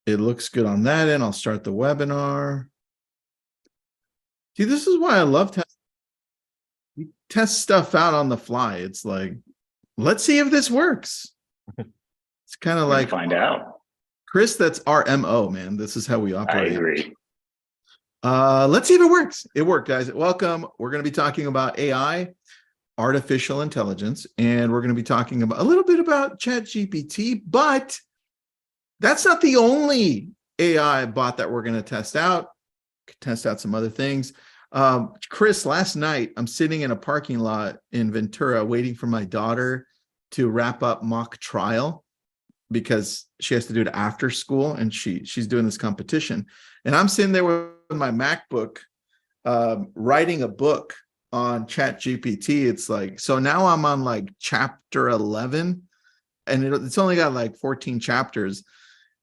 it looks good on that end. I'll start the webinar. See, this is why I love testing. We test stuff out on the fly. It's like, let's see if this works. It's kind of like find out. Chris, that's our MO, man. This is how we operate. I agree. Let's see if it works. It worked, guys. Welcome. We're going to be talking about AI, artificial intelligence, and we're going to be talking about a little bit about ChatGPT, but that's not the only AI bot that we're going to test out. Test out some other things. Chris, last night, I'm sitting in a parking lot in Ventura waiting for my daughter to wrap up mock trial because she has to do it after school, and she's doing this competition. And I'm sitting there with my MacBook, writing a book on ChatGPT. It's like, so now I'm on like chapter 11, and it's only got like 14 chapters.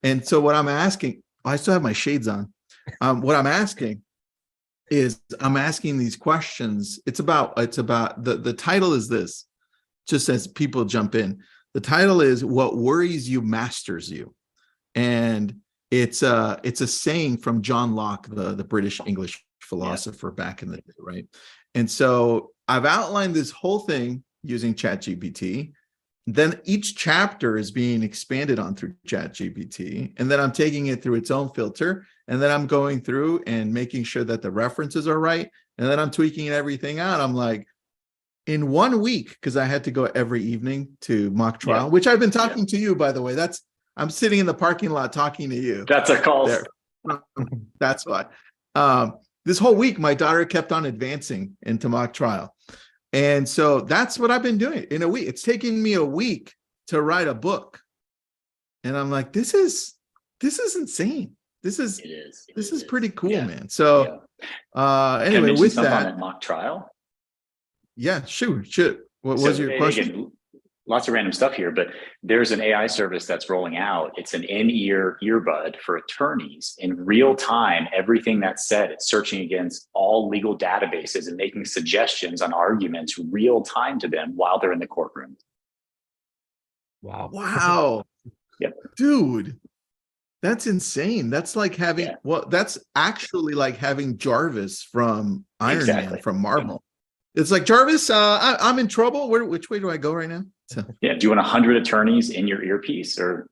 And so what I'm asking, I still have my shades on. What I'm asking is I'm asking these questions. It's about the title is this, just as people jump in. The title is "What Worries You Masters You," and it's a saying from John Locke, the British English philosopher back in the day, right? And so I've outlined this whole thing using ChatGPT. Then each chapter is being expanded on through ChatGPT, and then I'm taking it through its own filter, and then I'm going through and making sure that the references are right, and then I'm tweaking everything out. I'm like, in 1 week, because I had to go every evening to mock trial, which I've been talking to you, by the way. I'm sitting in the parking lot talking to you. That's a call. That's why. This whole week, my daughter kept on advancing into mock trial. And so that's what I've been doing in a week. It's taking me a week to write a book. And I'm like, this is insane. This is pretty cool, man. So anyway, with that, on mock trial. Yeah, shoot. What was your question? Again, lots of random stuff here, but there's an AI service that's rolling out. It's an in-ear earbud for attorneys. In real time, everything that's said, it's searching against all legal databases and making suggestions on arguments real time to them while they're in the courtroom. Wow. Yep. Dude, that's insane. That's like having, that's actually like having Jarvis from Iron Man, from Marvel. It's like, Jarvis, I'm in trouble. Which way do I go right now? So. Yeah. Do you want 100 attorneys in your earpiece or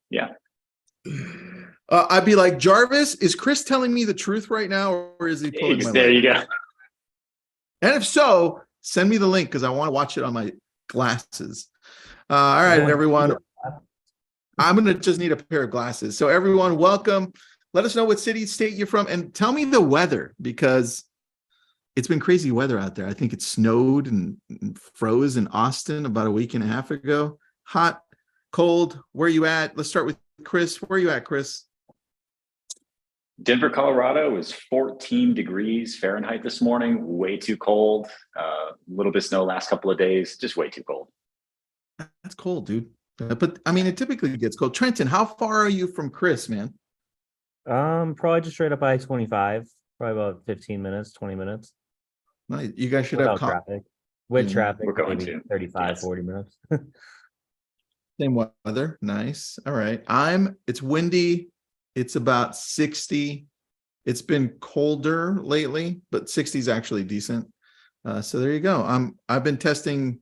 I'd be like, Jarvis, is Chris telling me the truth right now, or is he pulling my There leg? you go. And if so, send me the link because I want to watch it on my glasses. All right, everyone. I'm going to just need a pair of glasses. So everyone, welcome. Let us know what city, state you're from, and tell me the weather, because it's been crazy weather out there. I think it snowed and froze in Austin about a week and a half ago. Hot, cold. Where are you at? Let's start with Chris. Where are you at, Chris? Denver, Colorado is 14 degrees Fahrenheit this morning. Way too cold. A little bit of snow last couple of days. Just way too cold. That's cold, dude. But I mean, it typically gets cold. Trenton, how far are you from Chris, man? Probably just straight up I-25. Probably about 15 minutes, 20 minutes. Nice. You guys should Without have traffic. With traffic, we're going maybe to 35, 40 minutes. Same weather. Nice. All right. It's windy. It's about 60. It's been colder lately, but 60 is actually decent. So there you go. I've been testing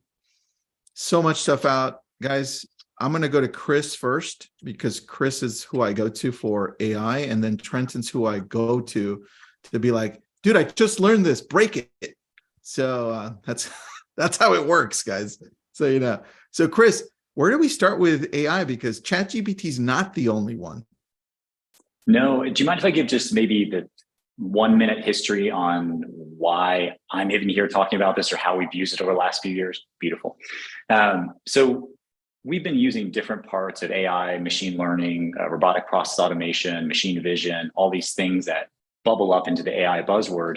so much stuff out, guys. I'm going to go to Chris first because Chris is who I go to for AI, and then Trenton's who I go to be like, dude, I just learned this, break it. So that's how it works, guys. So, you know, so Chris, where do we start with AI? Because ChatGPT is not the only one. No, do you mind if I give just maybe the 1 minute history on why I'm even here talking about this or how we've used it over the last few years? Beautiful. So we've been using different parts of AI, machine learning, robotic process automation, machine vision, all these things that bubble up into the AI buzzword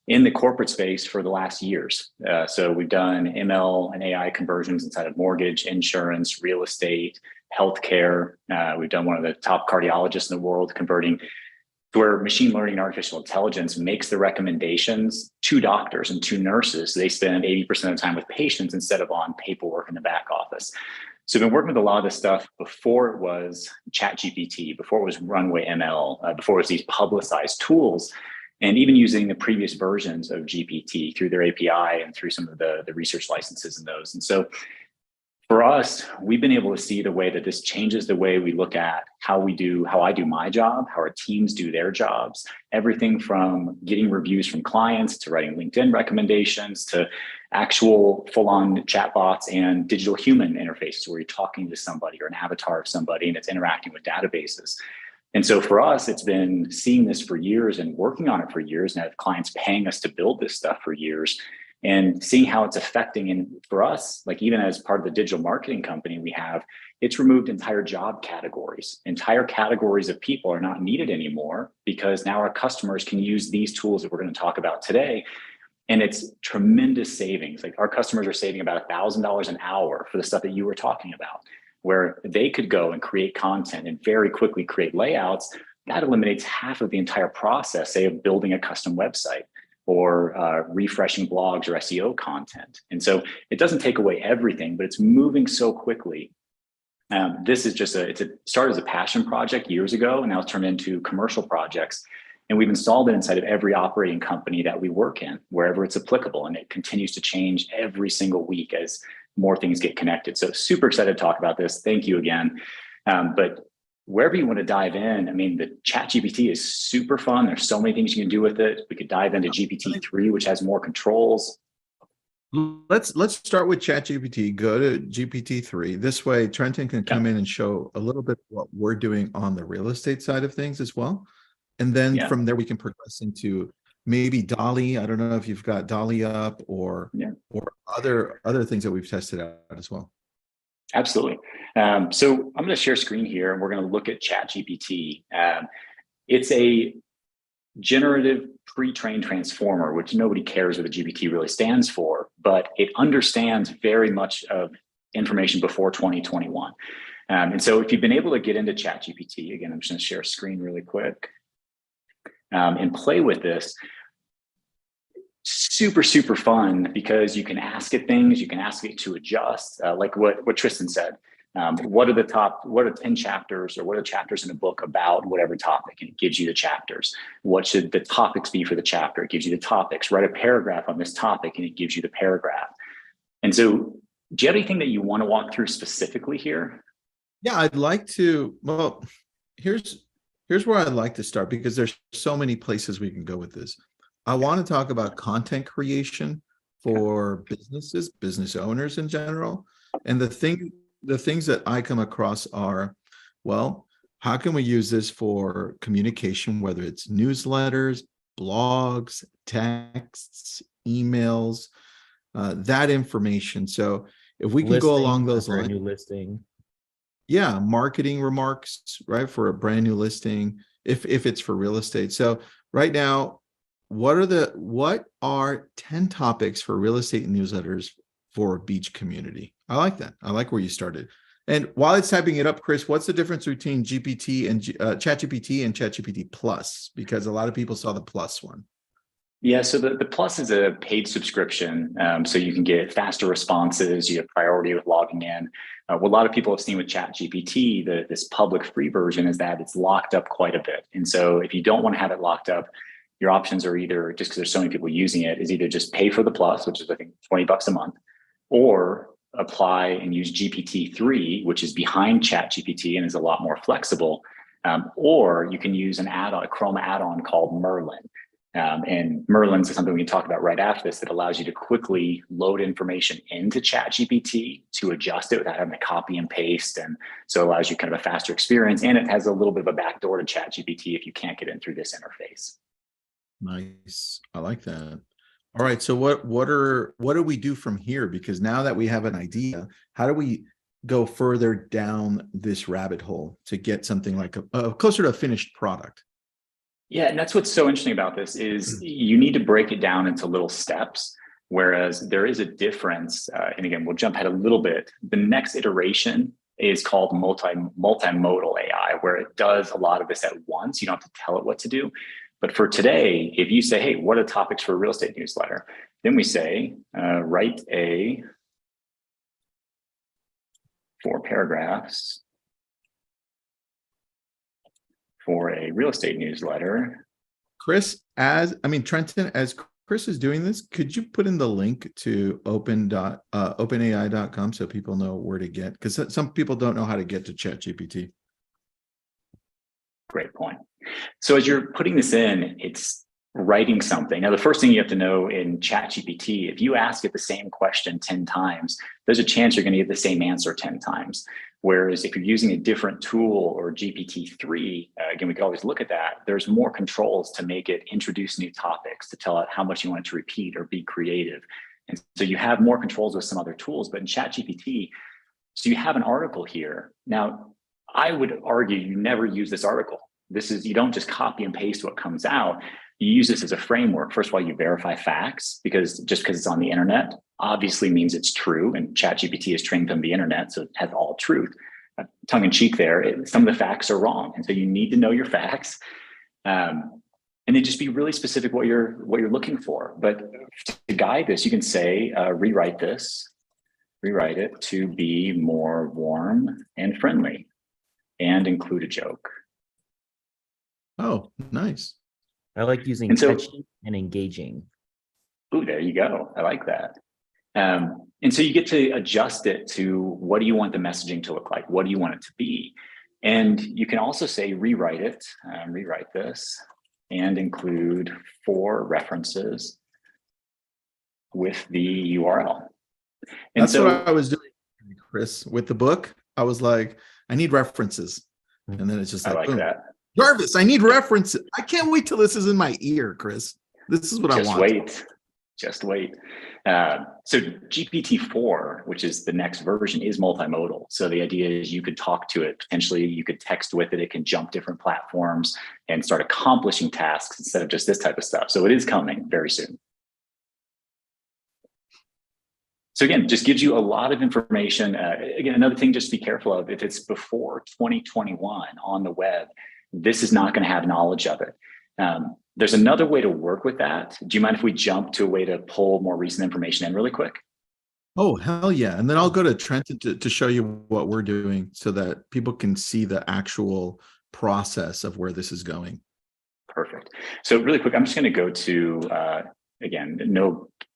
in the corporate space for the last years. So we've done ML and AI conversions inside of mortgage, insurance, real estate, healthcare. We've done one of the top cardiologists in the world converting where machine learning and artificial intelligence makes the recommendations to doctors and to nurses. So they spend 80% of the time with patients instead of on paperwork in the back office. So I've been working with a lot of this stuff before it was ChatGPT, before it was Runway ML, before it was these publicized tools, and even using the previous versions of GPT through their API and through some of the research licenses in those. And so for us, we've been able to see the way that this changes the way we look at how I do my job, how our teams do their jobs, everything from getting reviews from clients to writing LinkedIn recommendations to actual full-on chatbots and digital human interfaces where you're talking to somebody or an avatar of somebody and it's interacting with databases. And so for us, it's been seeing this for years and working on it for years and have clients paying us to build this stuff for years and seeing how it's affecting. And for us, like even as part of the digital marketing company we have, it's removed entire job categories. Entire categories of people are not needed anymore because now our customers can use these tools that we're going to talk about today. And it's tremendous savings. Like our customers are saving about $1,000 an hour for the stuff that you were talking about, where they could go and create content and very quickly create layouts. That eliminates half of the entire process, say, of building a custom website or refreshing blogs or SEO content. And so it doesn't take away everything, but it's moving so quickly. This is just it started as a passion project years ago, and now it's turned into commercial projects. And we've installed it inside of every operating company that we work in, wherever it's applicable. And it continues to change every single week as more things get connected. So super excited to talk about this. Thank you again. But wherever you want to dive in, I mean, the ChatGPT is super fun. There's so many things you can do with it. We could dive into GPT-3, which has more controls. Let's start with ChatGPT. Go to GPT-3. This way, Trenton can come in and show a little bit what we're doing on the real estate side of things as well. And then from there, we can progress into maybe Dolly. I don't know if you've got Dolly up or other things that we've tested out as well. Absolutely. So I'm going to share screen here and we're going to look at ChatGPT. It's a generative pre-trained transformer, which nobody cares what the GPT really stands for, but it understands very much of information before 2021. And so if you've been able to get into ChatGPT, again, I'm just going to share a screen really quick and play with this. Super, super fun because you can ask it things, you can ask it to adjust, like what Tristan said. What are 10 chapters or what are chapters in a book about whatever topic? And it gives you the chapters. What should the topics be for the chapter? It gives you the topics. Write a paragraph on this topic and it gives you the paragraph. And so do you have anything that you want to walk through specifically here? Yeah, I'd like to. Well, here's where I'd like to start because there's so many places we can go with this. I want to talk about content creation for businesses, business owners in general. And the things that I come across are, well, how can we use this for communication, whether it's newsletters, blogs, texts, emails, that information. So if we can go along those lines. New listing. Yeah, marketing remarks, right, for a brand new listing, if it's for real estate. So right now, what are 10 topics for real estate newsletters for a beach community? I like that. I like where you started. And while it's typing it up, Chris, what's the difference between GPT and ChatGPT and ChatGPT Plus? Because a lot of people saw the Plus one. Yeah, so the Plus is a paid subscription, so you can get faster responses. You have priority with logging in. What a lot of people have seen with ChatGPT, this public free version, is that it's locked up quite a bit. And so if you don't want to have it locked up, your options are either, just because there's so many people using it, is either just pay for the Plus, which is I think $20 a month, or apply and use GPT-3, which is behind ChatGPT and is a lot more flexible. Or you can use an add-on, a Chrome add-on called Merlin. And Merlin's is something we can talk about right after this that allows you to quickly load information into ChatGPT to adjust it without having to copy and paste. And so it allows you kind of a faster experience. And it has a little bit of a backdoor to ChatGPT if you can't get in through this interface. Nice. I like that. All right. So what do we do from here? Because now that we have an idea, how do we go further down this rabbit hole to get something like a closer to a finished product? Yeah, and that's what's so interesting about this is you need to break it down into little steps, whereas there is a difference. And again, we'll jump ahead a little bit. The next iteration is called multimodal AI, where it does a lot of this at once. You don't have to tell it what to do. But for today, if you say, hey, what are topics for a real estate newsletter? Then we say, write a 4 paragraphs for a real estate newsletter. Chris, Trenton, as Chris is doing this, could you put in the link to openai.com so people know where to get? Because some people don't know how to get to ChatGPT. Great point. So as you're putting this in, it's writing something. Now, the first thing you have to know in ChatGPT, if you ask it the same question 10 times, there's a chance you're going to get the same answer 10 times. Whereas if you're using a different tool or GPT-3, again, we could always look at that. There's more controls to make it introduce new topics, to tell it how much you want it to repeat or be creative. And so you have more controls with some other tools, but in ChatGPT, so you have an article here. Now, I would argue you never use this article. You don't just copy and paste what comes out. You use this as a framework. First of all, you verify facts, because just because it's on the internet obviously means it's true, and ChatGPT is trained on the internet, so it has all truth. Tongue in cheek there, some of the facts are wrong, and so you need to know your facts, and then just be really specific what you're looking for. But to guide this, you can say, rewrite it to be more warm and friendly, and include a joke. Oh, nice. I like using catchy and engaging. Ooh, there you go. I like that. And so you get to adjust it to what do you want the messaging to look like? What do you want it to be? And you can also say, rewrite this and include 4 references with the URL. And that's what I was doing, Chris, with the book. I was like, I need references. And then it's just like, I like that. Jarvis, I need references. I can't wait till this is in my ear, Chris. This is what I want. Just wait. So GPT-4, which is the next version, is multimodal. So the idea is you could talk to it. Potentially, you could text with it. It can jump different platforms and start accomplishing tasks instead of just this type of stuff. So it is coming very soon. So again, just gives you a lot of information. Again, another thing just to be careful of, if it's before 2021 on the web, this is not going to have knowledge of it. There's another way to work with that. Do you mind if we jump to a way to pull more recent information in really quick? Oh, hell yeah. And then I'll go to Trenton to show you what we're doing so that people can see the actual process of where this is going. Perfect. So really quick, I'm just going to go to, again,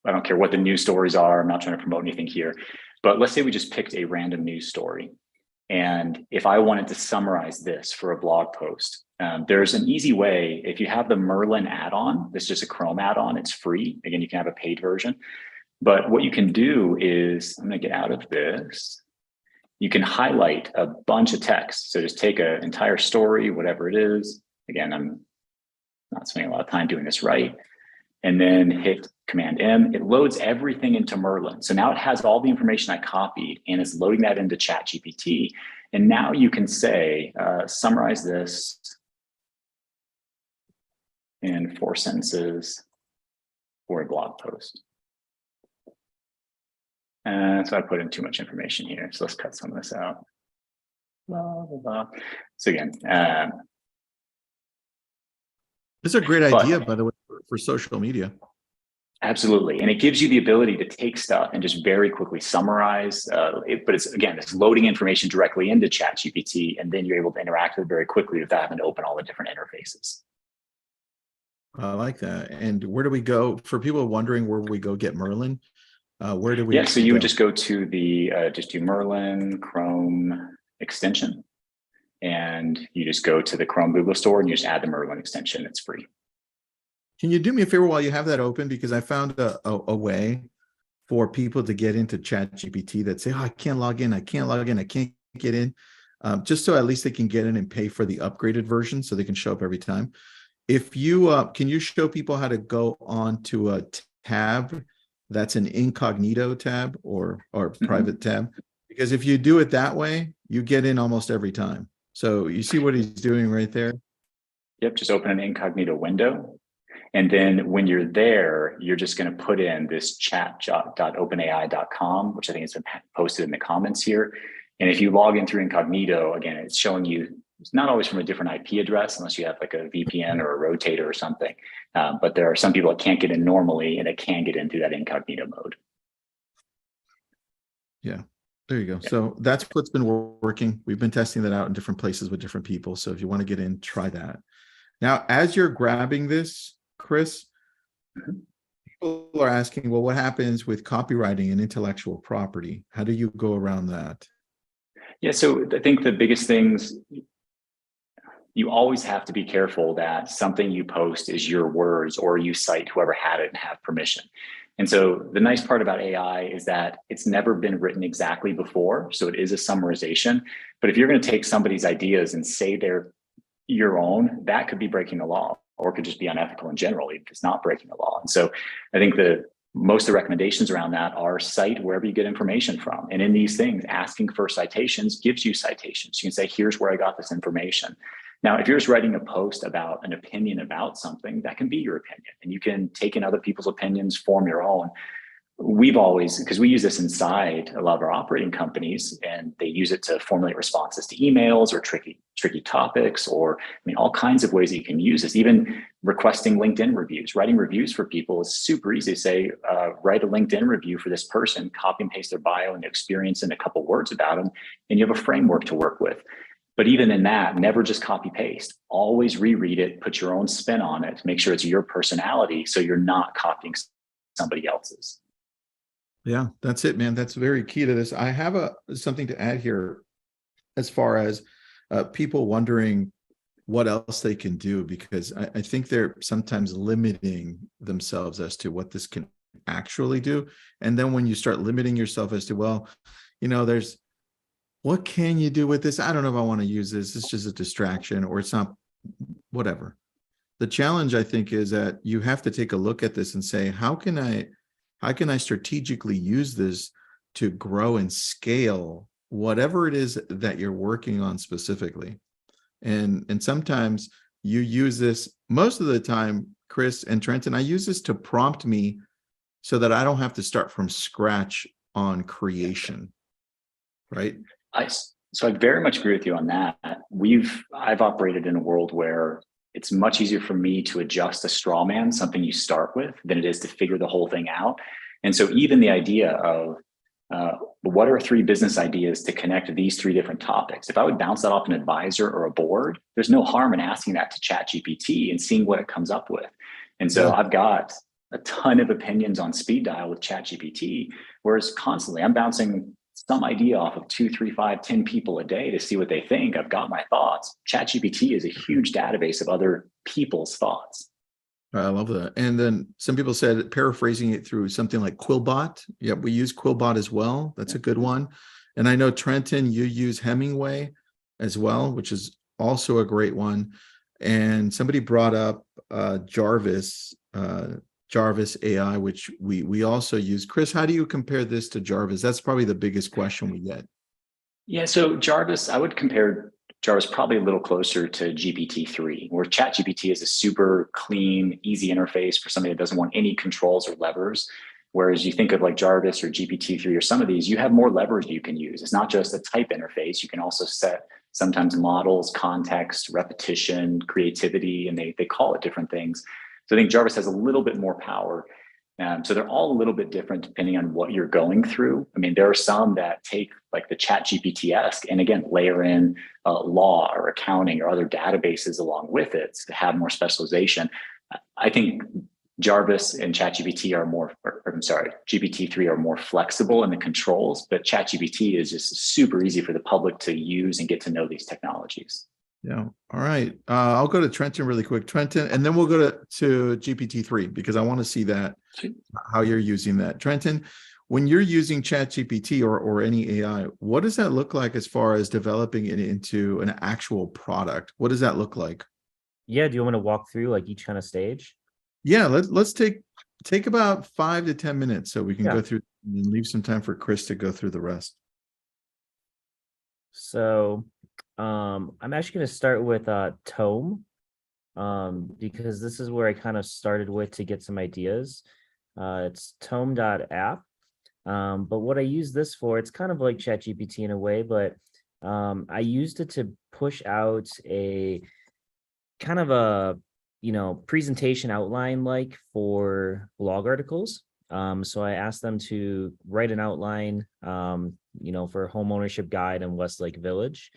I don't care what the news stories are. I'm not trying to promote anything here, but let's say we just picked a random news story. And if I wanted to summarize this for a blog post, there's an easy way. If you have the Merlin add-on, this is just a Chrome add-on, it's free. Again, you can have a paid version. But what you can do is, I'm going to get out of this. You can highlight a bunch of text. So just take an entire story, whatever it is. Again, I'm not spending a lot of time doing this right. And then hit Command M. It loads everything into Merlin. So now it has all the information I copied and is loading that into ChatGPT. And now you can say, summarize this in 4 sentences for a blog post. And so I put in too much information here. So let's cut some of this out. Blah, blah, blah. So again, this is a great idea, by the way, for social media. Absolutely. And it gives you the ability to take stuff and just very quickly summarize. But it's loading information directly into ChatGPT, and then you're able to interact with it very quickly without having to open all the different interfaces. I like that. And where do we go? For people wondering where we go get Merlin, where do we so you would just go to the, just do Merlin Chrome extension. And you just go to the Chrome Google store and you just add the Merlin extension. It's free. Can you do me a favor while you have that open? Because I found a way for people to get into ChatGPT that say, oh, I can't log in, I can't get in. Just so at least they can get in and pay for the upgraded version so they can show up every time. If you, can you show people how to go on to a tab that's an incognito tab or private tab? Because if you do it that way, you get in almost every time. So you see what he's doing right there? Yep, just open an incognito window. And then when you're there, you're just going to put in this chat.openai.com, which I think has been posted in the comments here. And if you log in through incognito, again, it's showing you, it's not always from a different IP address unless you have like a VPN or a rotator or something. But there are some people that can't get in normally and it can get in through that incognito mode. Yeah. There you go. Yeah. So that's what's been working. We've been testing that out in different places with different people. So if you want to get in, try that. Now, as you're grabbing this, Chris, Mhm. people are asking, well, what happens with copywriting and intellectual property? How do you go around that? Yeah, so I think the biggest things, you always have to be careful that something you post is your words or you cite whoever had it and have permission. And so the nice part about AI is that it's never been written exactly before. So it is a summarization. But if you're going to take somebody's ideas and say they're your own, that could be breaking the law or could just be unethical in general if it's not breaking the law. And so I think the most of the recommendations around that are cite wherever you get information from. And in these things, asking for citations gives you citations. You can say, here's where I got this information. Now, if you're just writing a post about an opinion about something, that can be your opinion. And you can take in other people's opinions, form your own. We've always, because we use this inside a lot of our operating companies, and they use it to formulate responses to emails or tricky topics, or I mean, all kinds of ways that you can use this. Even requesting LinkedIn reviews, writing reviews for people is super easy. Say, write a LinkedIn review for this person, copy and paste their bio and their experience and a couple words about them, and you have a framework to work with. But even in that, never just copy paste. Always reread it, put your own spin on it, make sure it's your personality, so you're not copying somebody else's. Yeah, that's it, man. That's very key to this. I have something to add here as far as people wondering what else they can do, because I think they're sometimes limiting themselves as to what this can actually do. And then when you start limiting yourself as to, well, there's, what can you do with this? I don't know if I want to use this. It's just a distraction, or it's not, whatever. The challenge, I think, is that you have to take a look at this and say, how can I strategically use this to grow and scale whatever it is that you're working on specifically? And sometimes you use this, most of the time, Chris and Trenton, I use this to prompt me so that I don't have to start from scratch on creation, right? So I very much agree with you on that. I've operated in a world where it's much easier for me to adjust a straw man, something you start with, than it is to figure the whole thing out. And so even the idea of what are 3 business ideas to connect these 3 different topics? If I would bounce that off an advisor or a board, there's no harm in asking that to ChatGPT and seeing what it comes up with. And so Yeah. I've got a ton of opinions on speed dial with ChatGPT, whereas constantly I'm bouncing some idea off of 2, 3, 5, 10 people a day to see what they think. I've got my thoughts. ChatGPT is a huge database of other people's thoughts. I love that. And then some people said paraphrasing it through something like Quillbot. Yep, we use Quillbot as well. That's a good one. And I know, Trenton, you use Hemingway as well, which is also a great one. And somebody brought up Jarvis AI, which we also use. Chris, how do you compare this to Jarvis? That's probably the biggest question we get. Yeah, so Jarvis, I would compare Jarvis probably a little closer to GPT-3, where ChatGPT is a super clean, easy interface for somebody that doesn't want any controls or levers. Whereas you think of like Jarvis or GPT-3 or some of these, you have more levers you can use. It's not just a type interface. You can also set sometimes models, context, repetition, creativity, and they call it different things. So I think Jarvis has a little bit more power. So they're all a little bit different depending on what you're going through. I mean, there are some that take like the ChatGPT-esque and again, layer in law or accounting or other databases along with it to have more specialization. I think Jarvis and ChatGPT are more, GPT-3 are more flexible in the controls, but ChatGPT is just super easy for the public to use and get to know these technologies. Yeah. All right. I'll go to Trenton really quick. Trenton, and then we'll go to GPT-3 because I want to see that, how you're using that. Trenton, when you're using ChatGPT or any AI, what does that look like as far as developing it into an actual product? What does that look like? Yeah, do you want me to walk through like each kind of stage? Yeah, let's take about 5 to 10 minutes so we can Yeah. go through and leave some time for Chris to go through the rest. So I'm actually going to start with Tome because this is where I kind of started with to get some ideas. It's tome.app. But what I use this for, it's kind of like ChatGPT in a way, but I used it to push out a kind of a presentation outline like for blog articles. So I asked them to write an outline, for home ownership guide in Westlake Village.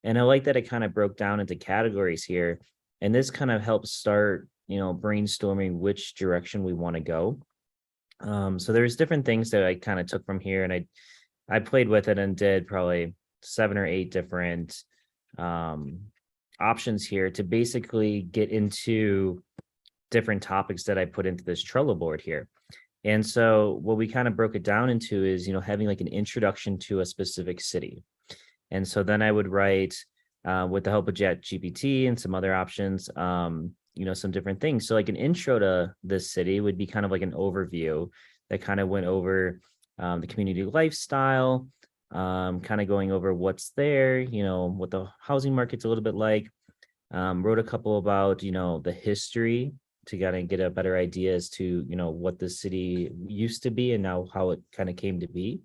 And I like that it kind of broke down into categories here. And this kind of helps start, brainstorming which direction we want to go. So there's different things that I kind of took from here, and I played with it and did probably 7 or 8 different options here to basically get into different topics that I put into this Trello board here. And so what we kind of broke it down into is, having like an introduction to a specific city. And so then I would write, with the help of ChatGPT and some other options, some different things. So like an intro to this city would be kind of like an overview that kind of went over the community lifestyle, kind of going over what's there, what the housing market's a little bit like. Wrote a couple about, the history to kind of get a better idea as to, what the city used to be and now how it kind of came to be,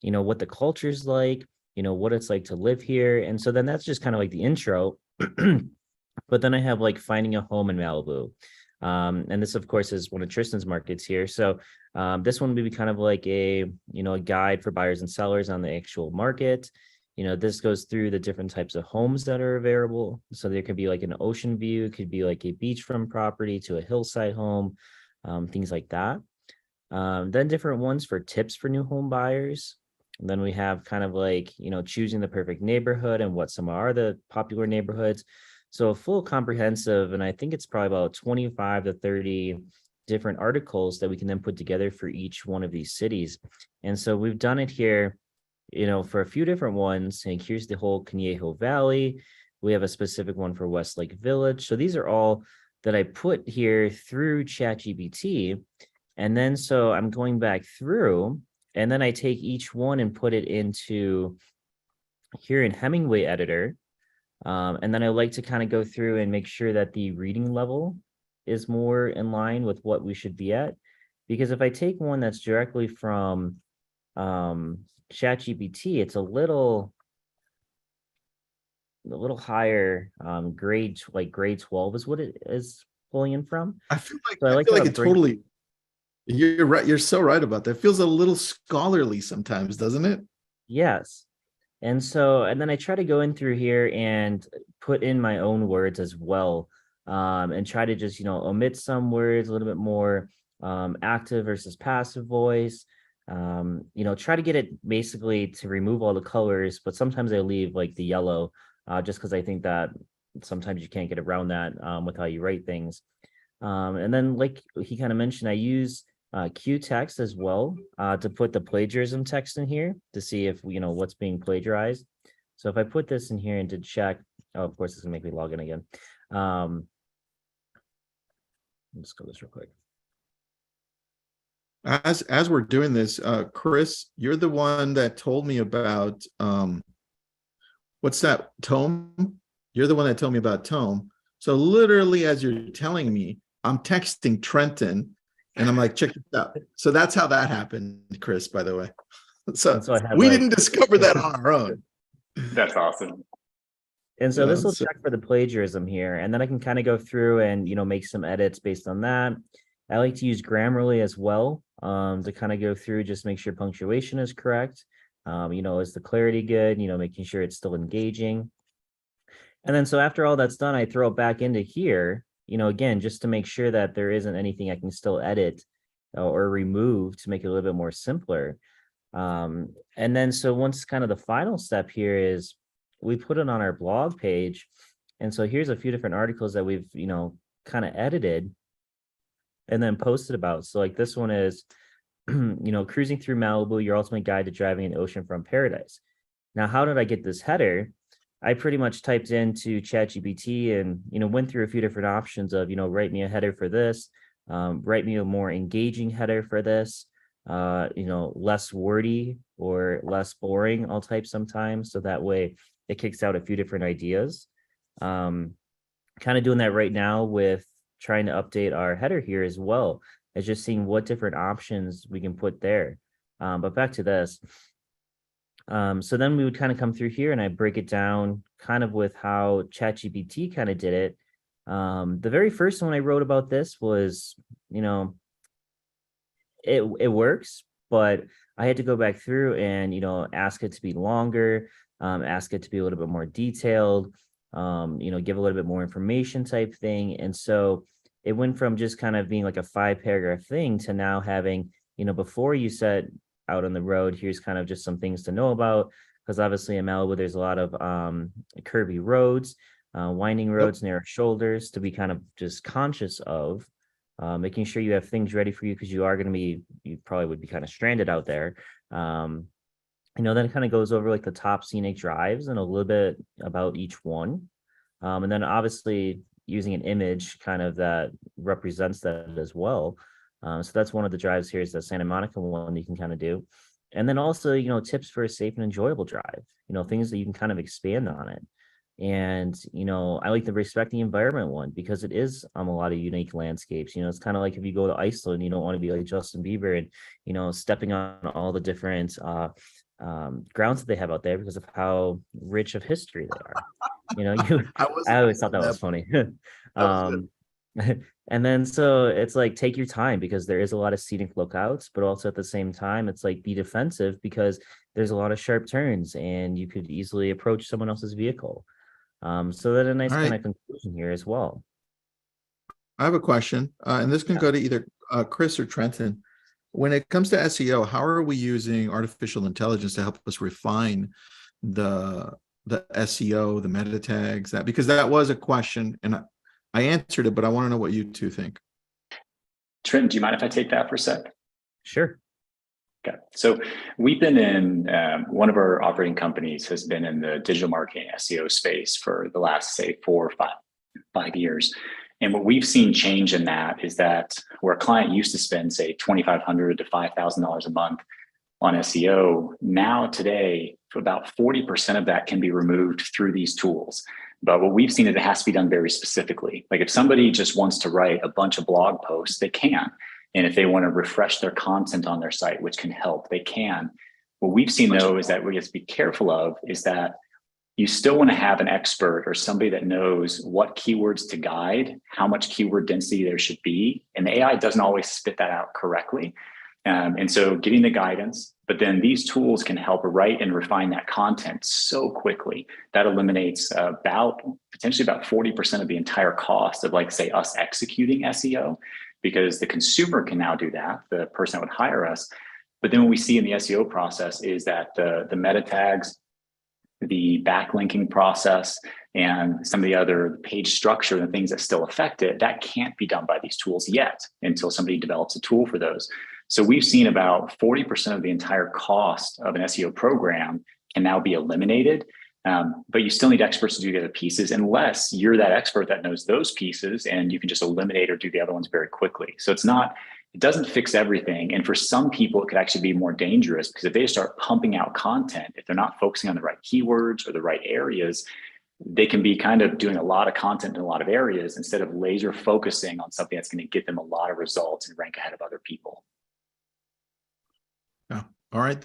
what the culture's like, what it's like to live here. And so then that's just kind of like the intro. But then I have like finding a home in Malibu. And this, of course, is one of Tristan's markets here. So this one would be kind of like a guide for buyers and sellers on the actual market. This goes through the different types of homes that are available. So there could be like an ocean view, could be like a beachfront property to a hillside home, things like that. Then different ones for tips for new home buyers. And then we have kind of like, choosing the perfect neighborhood and what some are the popular neighborhoods. So a full comprehensive, and I think it's probably about 25 to 30 different articles that we can then put together for each one of these cities. And so we've done it here, for a few different ones. And here's the whole Conejo Valley. We have a specific one for Westlake Village. So these are all that I put here through ChatGPT. And then so I'm going back through, and then I take each one and put it into here in Hemingway Editor. And then I like to kind of go through and make sure that the reading level is more in line with what we should be at. Because if I take one that's directly from ChatGPT, it's a little higher grade, like grade 12 is what it is pulling in from. I feel like So I feel like it bring- totally. You're right. You're so right about that. It feels a little scholarly sometimes, doesn't it? Yes. And then I try to go in through here and put in my own words as well, and try to just, omit some words, a little bit more active versus passive voice, try to get it basically to remove all the colors, but sometimes I leave like the yellow, just because I think that sometimes you can't get around that with how you write things. And then like he kind of mentioned, I use Q text as well to put the plagiarism text in here to see if what's being plagiarized. So if I put this in here and to check, oh, of course it's gonna make me log in again. Let's go this real quick. As we're doing this, Chris, you're the one that told me about what's that, Tome? You're the one that told me about Tome. So literally, as you're telling me, I'm texting Trenton. And I'm like, check this out. So that's how that happened, Chris, by the way. So we didn't discover that on our own. That's awesome. And so this will check for the plagiarism here. And then I can kind of go through and, make some edits based on that. I like to use Grammarly as well, to kind of go through, just make sure punctuation is correct. Is the clarity good? Making sure it's still engaging. And then so after all that's done, I throw it back into here, again, just to make sure that there isn't anything I can still edit or remove to make it a little bit more simpler. And then so once kind of the final step here is we put it on our blog page. And so here's a few different articles that we've, kind of edited and then posted about. So like this one is, cruising through Malibu, your ultimate guide to driving an oceanfront paradise. Now, how did I get this header? I pretty much typed into ChatGPT and, went through a few different options of, write me a header for this, write me a more engaging header for this, less wordy or less boring, I'll type sometimes. So that way it kicks out a few different ideas. Kind of doing that right now with trying to update our header here as well as just seeing what different options we can put there. But back to this. So then we would kind of come through here and I break it down kind of with how ChatGPT kind of did it. The very first one I wrote about this was, it works, but I had to go back through and ask it to be longer, ask it to be a little bit more detailed, give a little bit more information type thing. And so it went from just kind of being like a 5-paragraph thing to now having, before you set out on the road, here's kind of just some things to know about, because obviously in Malibu there's a lot of curvy roads, winding roads, narrow shoulders to be kind of just conscious of, making sure you have things ready for you, because you probably would be kind of stranded out there. Then it kind of goes over like the top scenic drives and a little bit about each one. And then obviously using an image kind of that represents that as well. So that's one of the drives here, is the Santa Monica one that you can kind of do. And then also, tips for a safe and enjoyable drive, things that you can kind of expand on it. And, I like the respect the environment one, because it is a lot of unique landscapes. It's kind of like if you go to Iceland, you don't want to be like Justin Bieber and, stepping on all the different grounds that they have out there because of how rich of history they are. I always thought that was funny. And then so it's like, take your time, because there is a lot of scenic lookouts, but also at the same time, it's like, be defensive, because there's a lot of sharp turns and you could easily approach someone else's vehicle. So that a nice kind of conclusion here as well. I have a question, and this can go to either Chris or Trenton. When it comes to SEO, how are we using artificial intelligence to help us refine the SEO, the meta tags? Because that was a question, and I answered it, but I want to know what you two think. Trenton, do you mind if I take that for a sec? Sure. Okay. So we've been in, one of our operating companies has been in the digital marketing SEO space for the last, say, 4 or 5 years. And what we've seen change in that is that where a client used to spend, say, $2,500 to $5,000 a month on SEO, now today, about 40% of that can be removed through these tools. But what we've seen is it has to be done very specifically. Like if somebody just wants to write a bunch of blog posts, they can. And if they want to refresh their content on their site, which can help, they can. What we've seen though is that we have to be careful of is that you still want to have an expert or somebody that knows what keywords to guide, how much keyword density there should be. And the AI doesn't always spit that out correctly. And so getting the guidance, but then these tools can help write and refine that content so quickly. That eliminates potentially about 40% of the entire cost of, like, say, us executing SEO, because the consumer can now do that, the person that would hire us. But then what we see in the SEO process is that the meta tags, the backlinking process, and some of the other page structure and the things that still affect it, that can't be done by these tools yet until somebody develops a tool for those. So we've seen about 40% of the entire cost of an SEO program can now be eliminated. But you still need experts to do the other pieces, unless you're that expert that knows those pieces and you can just eliminate or do the other ones very quickly. So it doesn't fix everything. And for some people, it could actually be more dangerous, because if they start pumping out content, if they're not focusing on the right keywords or the right areas, they can be kind of doing a lot of content in a lot of areas instead of laser focusing on something that's going to get them a lot of results and rank ahead of other people. Yeah. All right.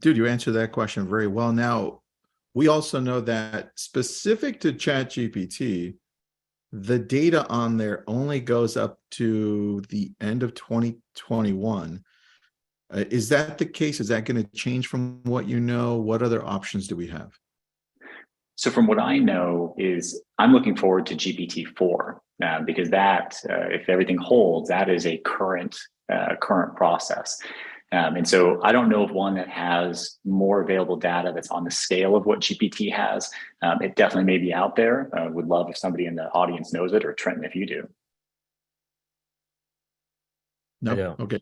Dude, you answered that question very well. Now, we also know that specific to ChatGPT, the data on there only goes up to the end of 2021. Is that the case? Is that going to change from what you know? What other options do we have? So from what I know is I'm looking forward to GPT-4 because that, if everything holds, that is a current process. And so I don't know of one that has more available data that's on the scale of what GPT has. It definitely may be out there. Would love if somebody in the audience knows it, or Trenton, if you do. No, okay.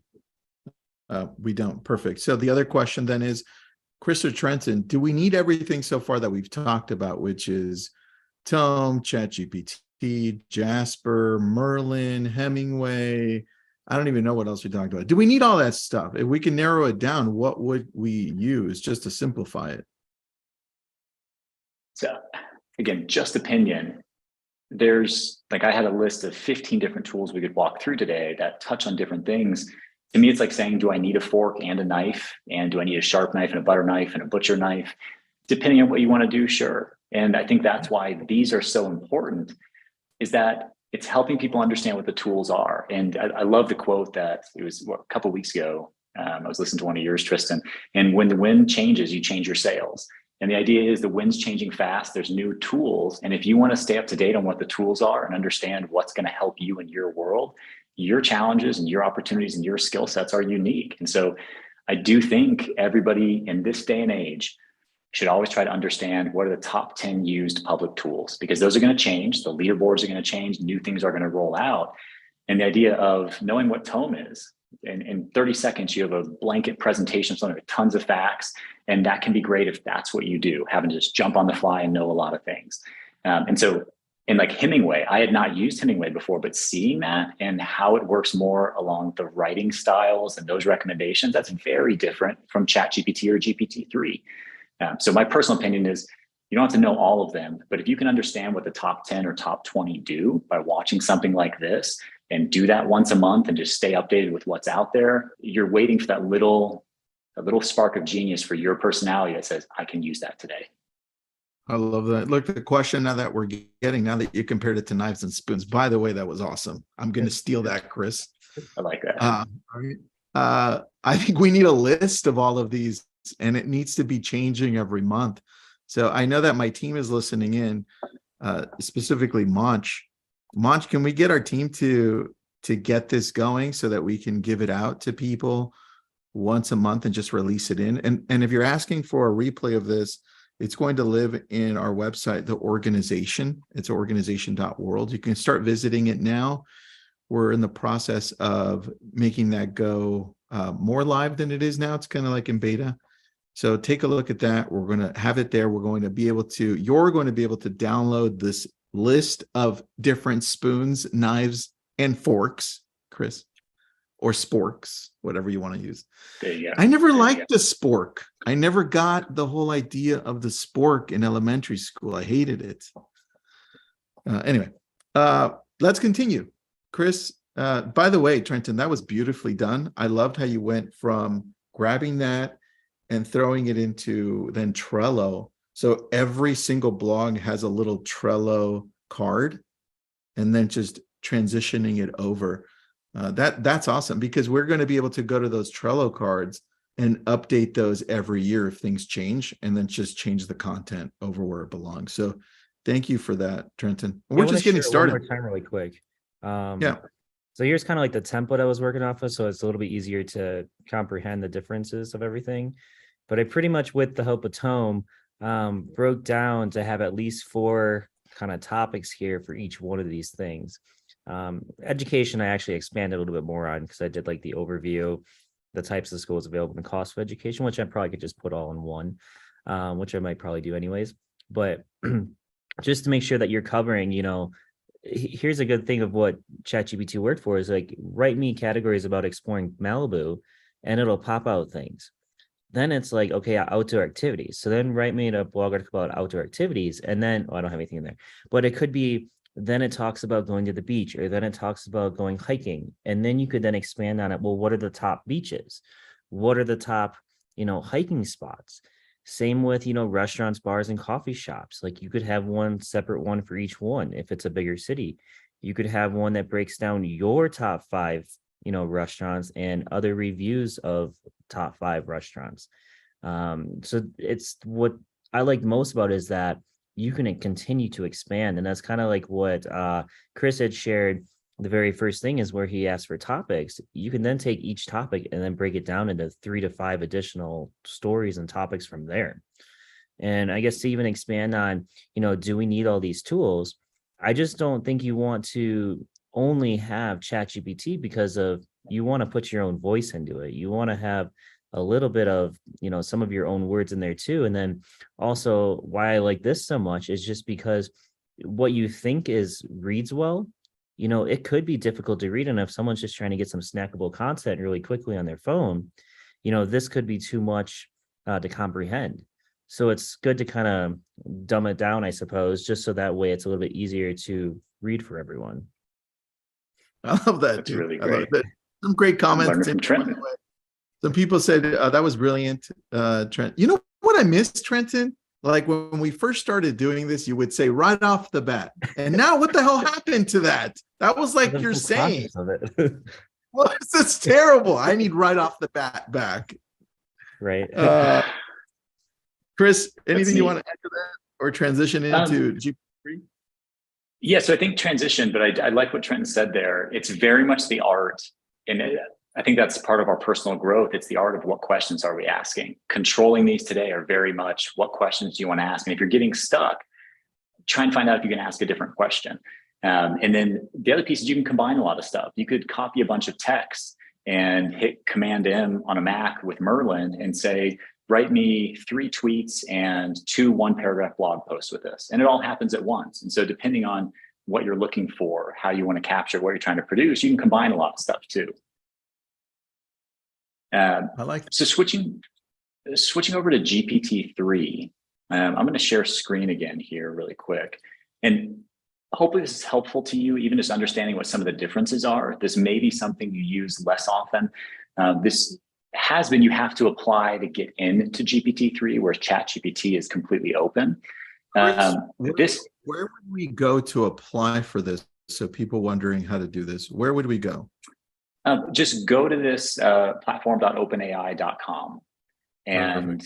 We don't. Perfect. So the other question then is, Chris or Trenton, do we need everything so far that we've talked about, which is Tome, ChatGPT, Jasper, Merlin, Hemingway? I don't even know what else we talked about. Do we need all that stuff? If we can narrow it down, what would we use just to simplify it? So again, just opinion. There's, like, I had a list of 15 different tools we could walk through today that touch on different things. To me, it's like saying, do I need a fork and a knife? And do I need a sharp knife and a butter knife and a butcher knife? Depending on what you want to do, sure. And I think that's why these are so important. is that it's helping people understand what the tools are. And I love the quote that it was a couple of weeks ago. I was listening to one of yours, Tristan. And when the wind changes, you change your sails. And the idea is the wind's changing fast. There's new tools. And if you want to stay up to date on what the tools are and understand what's going to help you in your world, your challenges and your opportunities and your skill sets are unique. And so I do think everybody in this day and age should always try to understand what are the top 10 used public tools, because those are going to change. The leaderboards are going to change. New things are going to roll out. And the idea of knowing what Tome is, in 30 seconds, you have a blanket presentation of something with tons of facts. And that can be great if that's what you do, having to just jump on the fly and know a lot of things. And so in like Hemingway, I had not used Hemingway before, but seeing that and how it works more along the writing styles and those recommendations, that's very different from ChatGPT or GPT-3. So my personal opinion is you don't have to know all of them, but if you can understand what the top 10 or top 20 do by watching something like this and do that once a month and just stay updated with what's out there, you're waiting for that little spark of genius for your personality that says, I can use that today. I love that. Look, the question now that we're getting, now that you compared it to knives and spoons, by the way, that was awesome. I'm going to steal that, Chris. I like that. I think we need a list of all of these, and it needs to be changing every month. So I know that my team is listening in, specifically Monch. Monch, can we get our team to get this going so that we can give it out to people once a month and just release it in? And if you're asking for a replay of this, it's going to live in our website, the organization. It's organization.world. You can start visiting it now. We're in the process of making that go more live than it is now. It's kind of like in beta. So take a look at that. We're going to have it there. You're going to be able to download this list of different spoons, knives, and forks, Chris, or sporks, whatever you want to use. There you go. I never liked the spork. I never got the whole idea of the spork in elementary school. I hated it. Anyway, let's continue. Chris, by the way, Trenton, that was beautifully done. I loved how you went from grabbing that and throwing it into then Trello. So every single blog has a little Trello card and then just transitioning it over. That's awesome, because we're going to be able to go to those Trello cards and update those every year if things change, and then just change the content over where it belongs. So thank you for that, Trenton. We're just getting started. One more time really quick. Yeah. So here's kind of like the template I was working off of, so it's a little bit easier to comprehend the differences of everything. But I pretty much, with the help of Tome, broke down to have at least 4 kind of topics here for each one of these things. Education, I actually expanded a little bit more on, because I did like the overview, the types of schools available, and the cost of education, which I probably could just put all in one, which I might probably do anyways. But just to make sure that you're covering, here's a good thing of what ChatGPT worked for is like, write me categories about exploring Malibu, and it'll pop out things. Then it's like, okay, outdoor activities. So then write me a blog article about outdoor activities. And then, I don't have anything in there, but it could be, then it talks about going to the beach, or then it talks about going hiking. And then you could then expand on it. Well, what are the top beaches? What are the top, hiking spots? Same with, restaurants, bars, and coffee shops. Like, you could have one separate one for each one. If it's a bigger city, you could have one that breaks down your top 5, restaurants and other reviews of top 5 restaurants. So it's what I like most about it is that you can continue to expand. And that's kind of like what Chris had shared. The very first thing is where he asked for topics. You can then take each topic and then break it down into 3 to 5 additional stories and topics from there. And I guess to even expand on, do we need all these tools? I just don't think you want to only have ChatGPT, because of, you want to put your own voice into it. You want to have a little bit of, some of your own words in there too. And then also, why I like this so much is just because what you think reads well, it could be difficult to read. And if someone's just trying to get some snackable content really quickly on their phone, this could be too much to comprehend. So it's good to kind of dumb it down, I suppose, just so that way it's a little bit easier to read for everyone. I love that. That's really great. Some great comments. From Trenton. Some people said that was brilliant, Trent. You know what I missed, Trenton? like when we first started doing this, you would say right off the bat. And now what the hell happened to that? That was like you're saying. Of it. Well, this is terrible. I need right off the bat back. Right. Chris, anything you want to add to that or transition into GPT-3? Yeah, so I think transition, but I like what Trenton said there. It's very much the art. And I think that's part of our personal growth. It's the art of what questions are we asking. Controlling these today are very much what questions do you want to ask? And if you're getting stuck, try and find out if you can ask a different question. And then the other piece is you can combine a lot of stuff. You could copy a bunch of text and hit Command M on a Mac with Merlin and say, write me 3 tweets and 2 one-paragraph blog posts with this. And it all happens at once. And so depending on what you're looking for, how you want to capture what you're trying to produce, you can combine a lot of stuff too. I like that. So switching over to GPT-3, I'm going to share screen again here really quick. And hopefully this is helpful to you, even just understanding what some of the differences are. This may be something you use less often. This has been, you have to apply to get into GPT-3, whereas ChatGPT is completely open. Where would we go to apply for this? So people wondering how to do this, where would we go? Just go to this platform.openai.com. And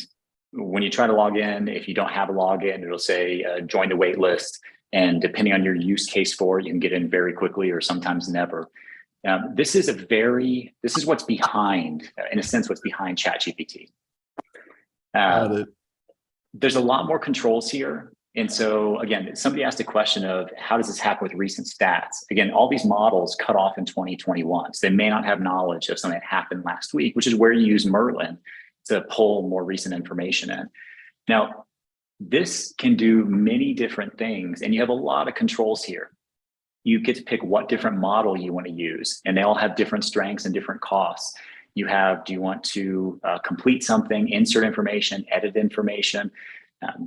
when you try to log in, if you don't have a login, it'll say join the wait list. And depending on your use case for it, you can get in very quickly or sometimes never. This is what's behind, in a sense, what's behind ChatGPT. There's a lot more controls here. And so again, somebody asked a question of how does this happen with recent stats? Again, all these models cut off in 2021. So they may not have knowledge of something that happened last week, which is where you use Merlin to pull more recent information in. Now, this can do many different things, and you have a lot of controls here. You get to pick what different model you want to use, and they all have different strengths and different costs. You have, do you want to complete something, insert information, edit information?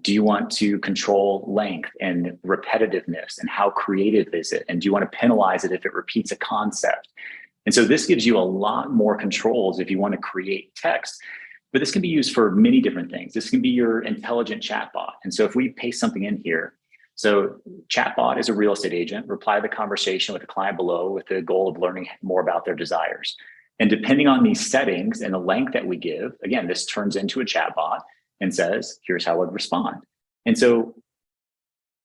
Do you want to control length and repetitiveness, and how creative is it? And do you want to penalize it if it repeats a concept? And so this gives you a lot more controls if you want to create text, but this can be used for many different things. This can be your intelligent chatbot. And so if we paste something in here, so chatbot is a real estate agent, reply to the conversation with the client below with the goal of learning more about their desires. And depending on these settings and the length that we give, again, this turns into a chatbot and says, here's how I'd respond. And so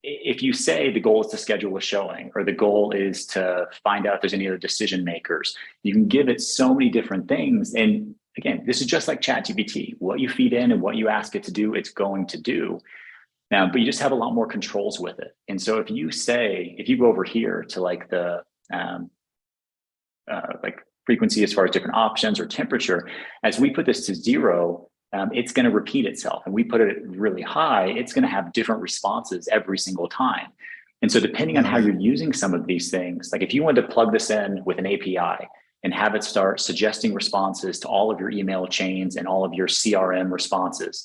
if you say the goal is to schedule a showing, or the goal is to find out if there's any other decision makers, you can give it so many different things. And again, this is just like ChatGPT. What you feed in and what you ask it to do, it's going to do. Now, but you just have a lot more controls with it. And so if you go over here to like the like frequency as far as different options or temperature, as we put this to 0, it's going to repeat itself. And we put it really high, it's going to have different responses every single time. And so depending on how you're using some of these things, like if you wanted to plug this in with an API and have it start suggesting responses to all of your email chains and all of your CRM responses,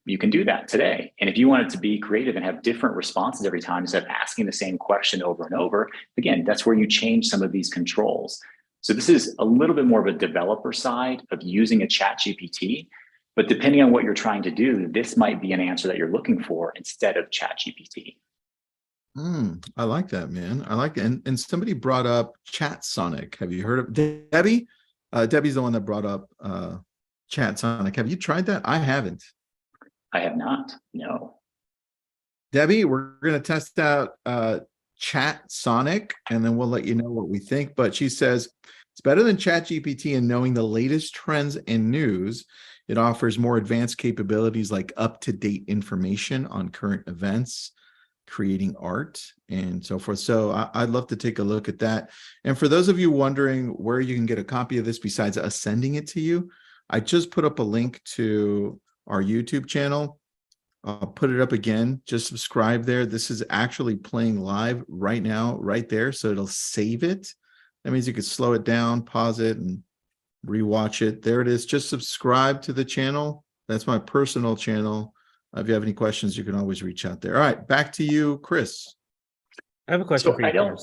you can do that today. And if you want it to be creative and have different responses every time instead of asking the same question over and over, again, that's where you change some of these controls. So this is a little bit more of a developer side of using a ChatGPT, but depending on what you're trying to do, this might be an answer that you're looking for instead of ChatGPT. I like that, man. I like it. And somebody brought up Chat Sonic. Have you heard of Debbie? Debbie's the one that brought up Chat Sonic. Have you tried that? I haven't. I have not, no. Debbie, we're going to test out Chat Sonic, and then we'll let you know what we think. But she says it's better than ChatGPT in knowing the latest trends and news. It offers more advanced capabilities like up-to-date information on current events, creating art, and so forth. So I'd love to take a look at that. And for those of you wondering where you can get a copy of this besides us sending it to you, I just put up a link to our YouTube channel. I'll put it up again. Just subscribe there. This is actually playing live right now, right there. So it'll save it. That means you could slow it down, pause it, and rewatch it. There it is. Just subscribe to the channel. That's my personal channel. If you have any questions, you can always reach out there. All right, back to you, Chris. I have a question for you.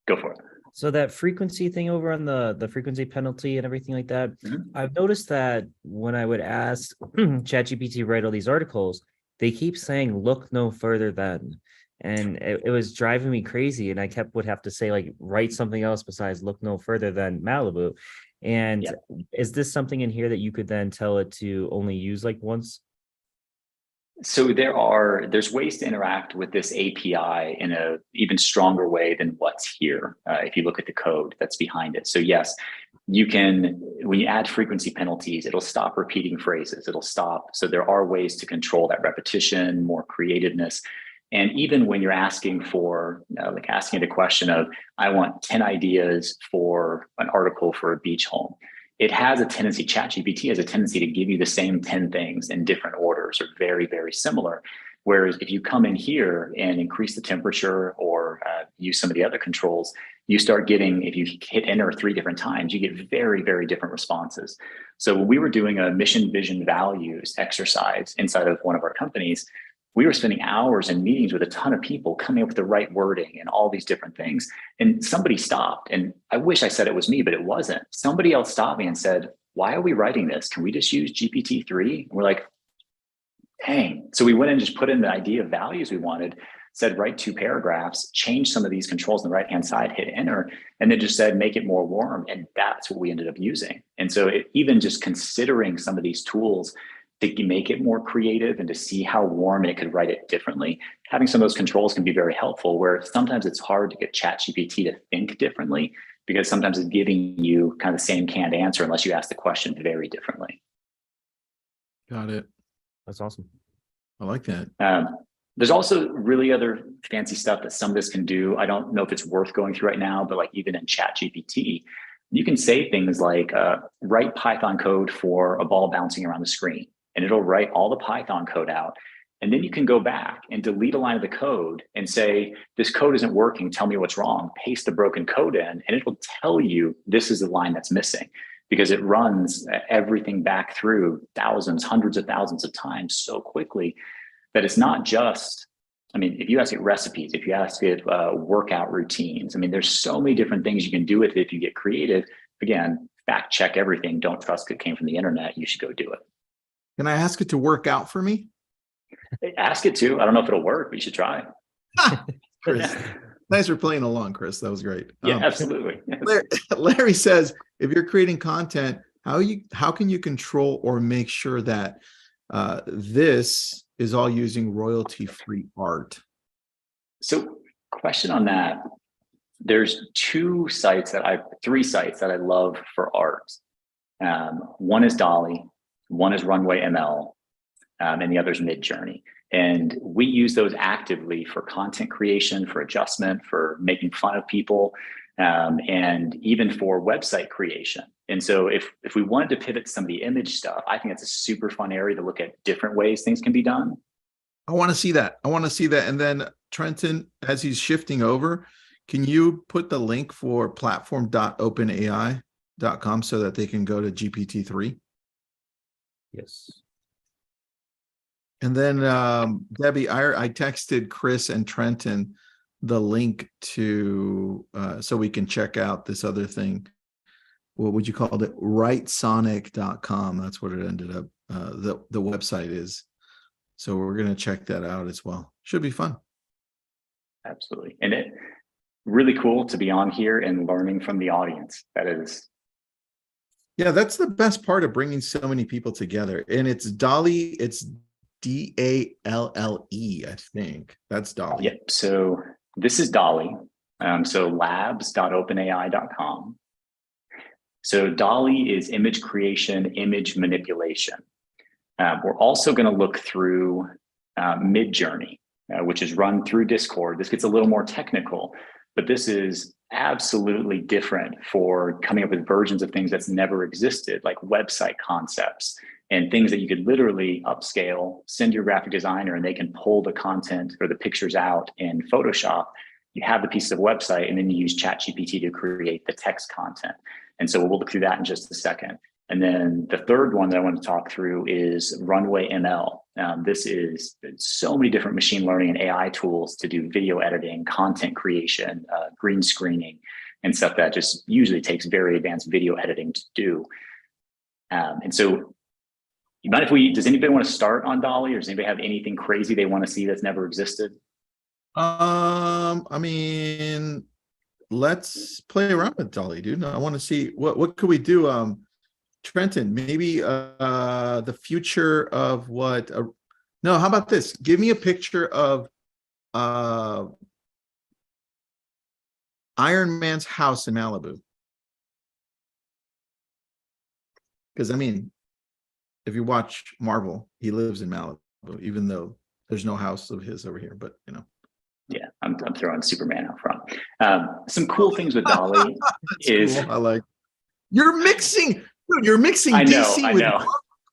Go for it. So that frequency thing over on the frequency penalty and everything like that, I've noticed that when I would ask ChatGPT to write all these articles, they keep saying, look no further than, and it was driving me crazy. And I would have to say, like, write something else besides look no further than Malibu. And Yeah. is this something in here that you could then tell it to only use like once? So there's ways to interact with this API in a even stronger way than what's here. If you look at the code that's behind it. So yes, you can, when you add frequency penalties, it'll stop repeating phrases. It'll stop. So there are ways to control that repetition, more creativeness. And even when you're asking for, like asking it a question of, I want 10 ideas for an article for a beach home. It has a tendency, ChatGPT has a tendency to give you the same 10 things in different orders or very, very similar. Whereas if you come in here and increase the temperature or use some of the other controls, you start getting, if you hit enter 3 different times, you get very, very different responses. So when we were doing a mission, vision, values exercise inside of one of our companies, we were spending hours in meetings with a ton of people coming up with the right wording and all these different things. And somebody stopped, and I wish I said it was me, but it wasn't. Somebody else stopped me and said, why are we writing this? Can we just use GPT-3? And we're like, dang. So we went and just put in the idea of values we wanted, said, write 2 paragraphs, change some of these controls on the right-hand side, hit enter, and then just said, make it more warm. And that's what we ended up using. And so even just considering some of these tools to make it more creative and to see how warm it could write it differently, having some of those controls can be very helpful, where sometimes it's hard to get ChatGPT to think differently because sometimes it's giving you kind of the same canned answer unless you ask the question very differently. Got it. That's awesome. I like that. There's also really other fancy stuff that some of this can do. I don't know if it's worth going through right now, but like even in ChatGPT, you can say things like write Python code for a ball bouncing around the screen, and it'll write all the Python code out. And then you can go back and delete a line of the code and say, this code isn't working, tell me what's wrong, paste the broken code in, and it will tell you this is the line that's missing, because it runs everything back through thousands, hundreds of thousands of times so quickly that it's not just, I mean, if you ask it recipes, if you ask it workout routines, I mean, there's so many different things you can do with it if you get creative. Again, fact check everything. Don't trust it came from the internet. You should go do it. Can I ask it to work out for me? Ask it to. I don't know if it'll work, but you should try. Chris, thanks for playing along, Chris. That was great. Yeah, absolutely. Larry says, if you're creating content, how can you control or make sure that this is all using royalty-free art? So, question on that. There's 3 sites that I love for art. One is Dolly, one is Runway ML, and the other is Midjourney. And we use those actively for content creation, for adjustment, for making fun of people, and even for website creation. And so if we wanted to pivot to some of the image stuff, I think it's a super fun area to look at different ways things can be done. I want to see that. And then Trenton, as he's shifting over, can you put the link for platform.openai.com so that they can go to GPT-3? Yes. And then Debbie, I texted Chris and Trenton the link to so we can check out this other thing. What would you call it? Writesonic.com. That's what it ended up. The website is. So we're going to check that out as well. Should be fun. Absolutely. And it really cool to be on here and learning from the audience. That is. Yeah, that's the best part of bringing so many people together. And it's Dolly. It's DALLE, I think. That's Dolly. Yep. So this is Dolly. So labs.openai.com. So Dolly is image creation, image manipulation. We're also going to look through Midjourney, which is run through Discord. This gets a little more technical, but this is absolutely different for coming up with versions of things that's never existed, like website concepts and things that you could literally upscale, send your graphic designer, and they can pull the content or the pictures out in Photoshop. You have the piece of website, and then you use ChatGPT to create the text content. And so we'll look through that in just a second. And then the third one that I want to talk through is Runway ML. This is so many different machine learning and AI tools to do video editing, content creation, green screening, and stuff that just usually takes very advanced video editing to do. And so You mind if does anybody want to start on Dolly, or does anybody have anything crazy they want to see that's never existed? I mean, let's play around with Dolly, dude. I want to see what could we do. Trenton, maybe the future of what no, how about this? Give me a picture of Iron Man's house in Malibu. Because I mean, if you watch Marvel, he lives in Malibu, even though there's no house of his over here, but you know. Yeah, I'm throwing Superman out front. Some cool things with Dolly is cool. I like you're mixing, dude. You're mixing I know, DC I with know.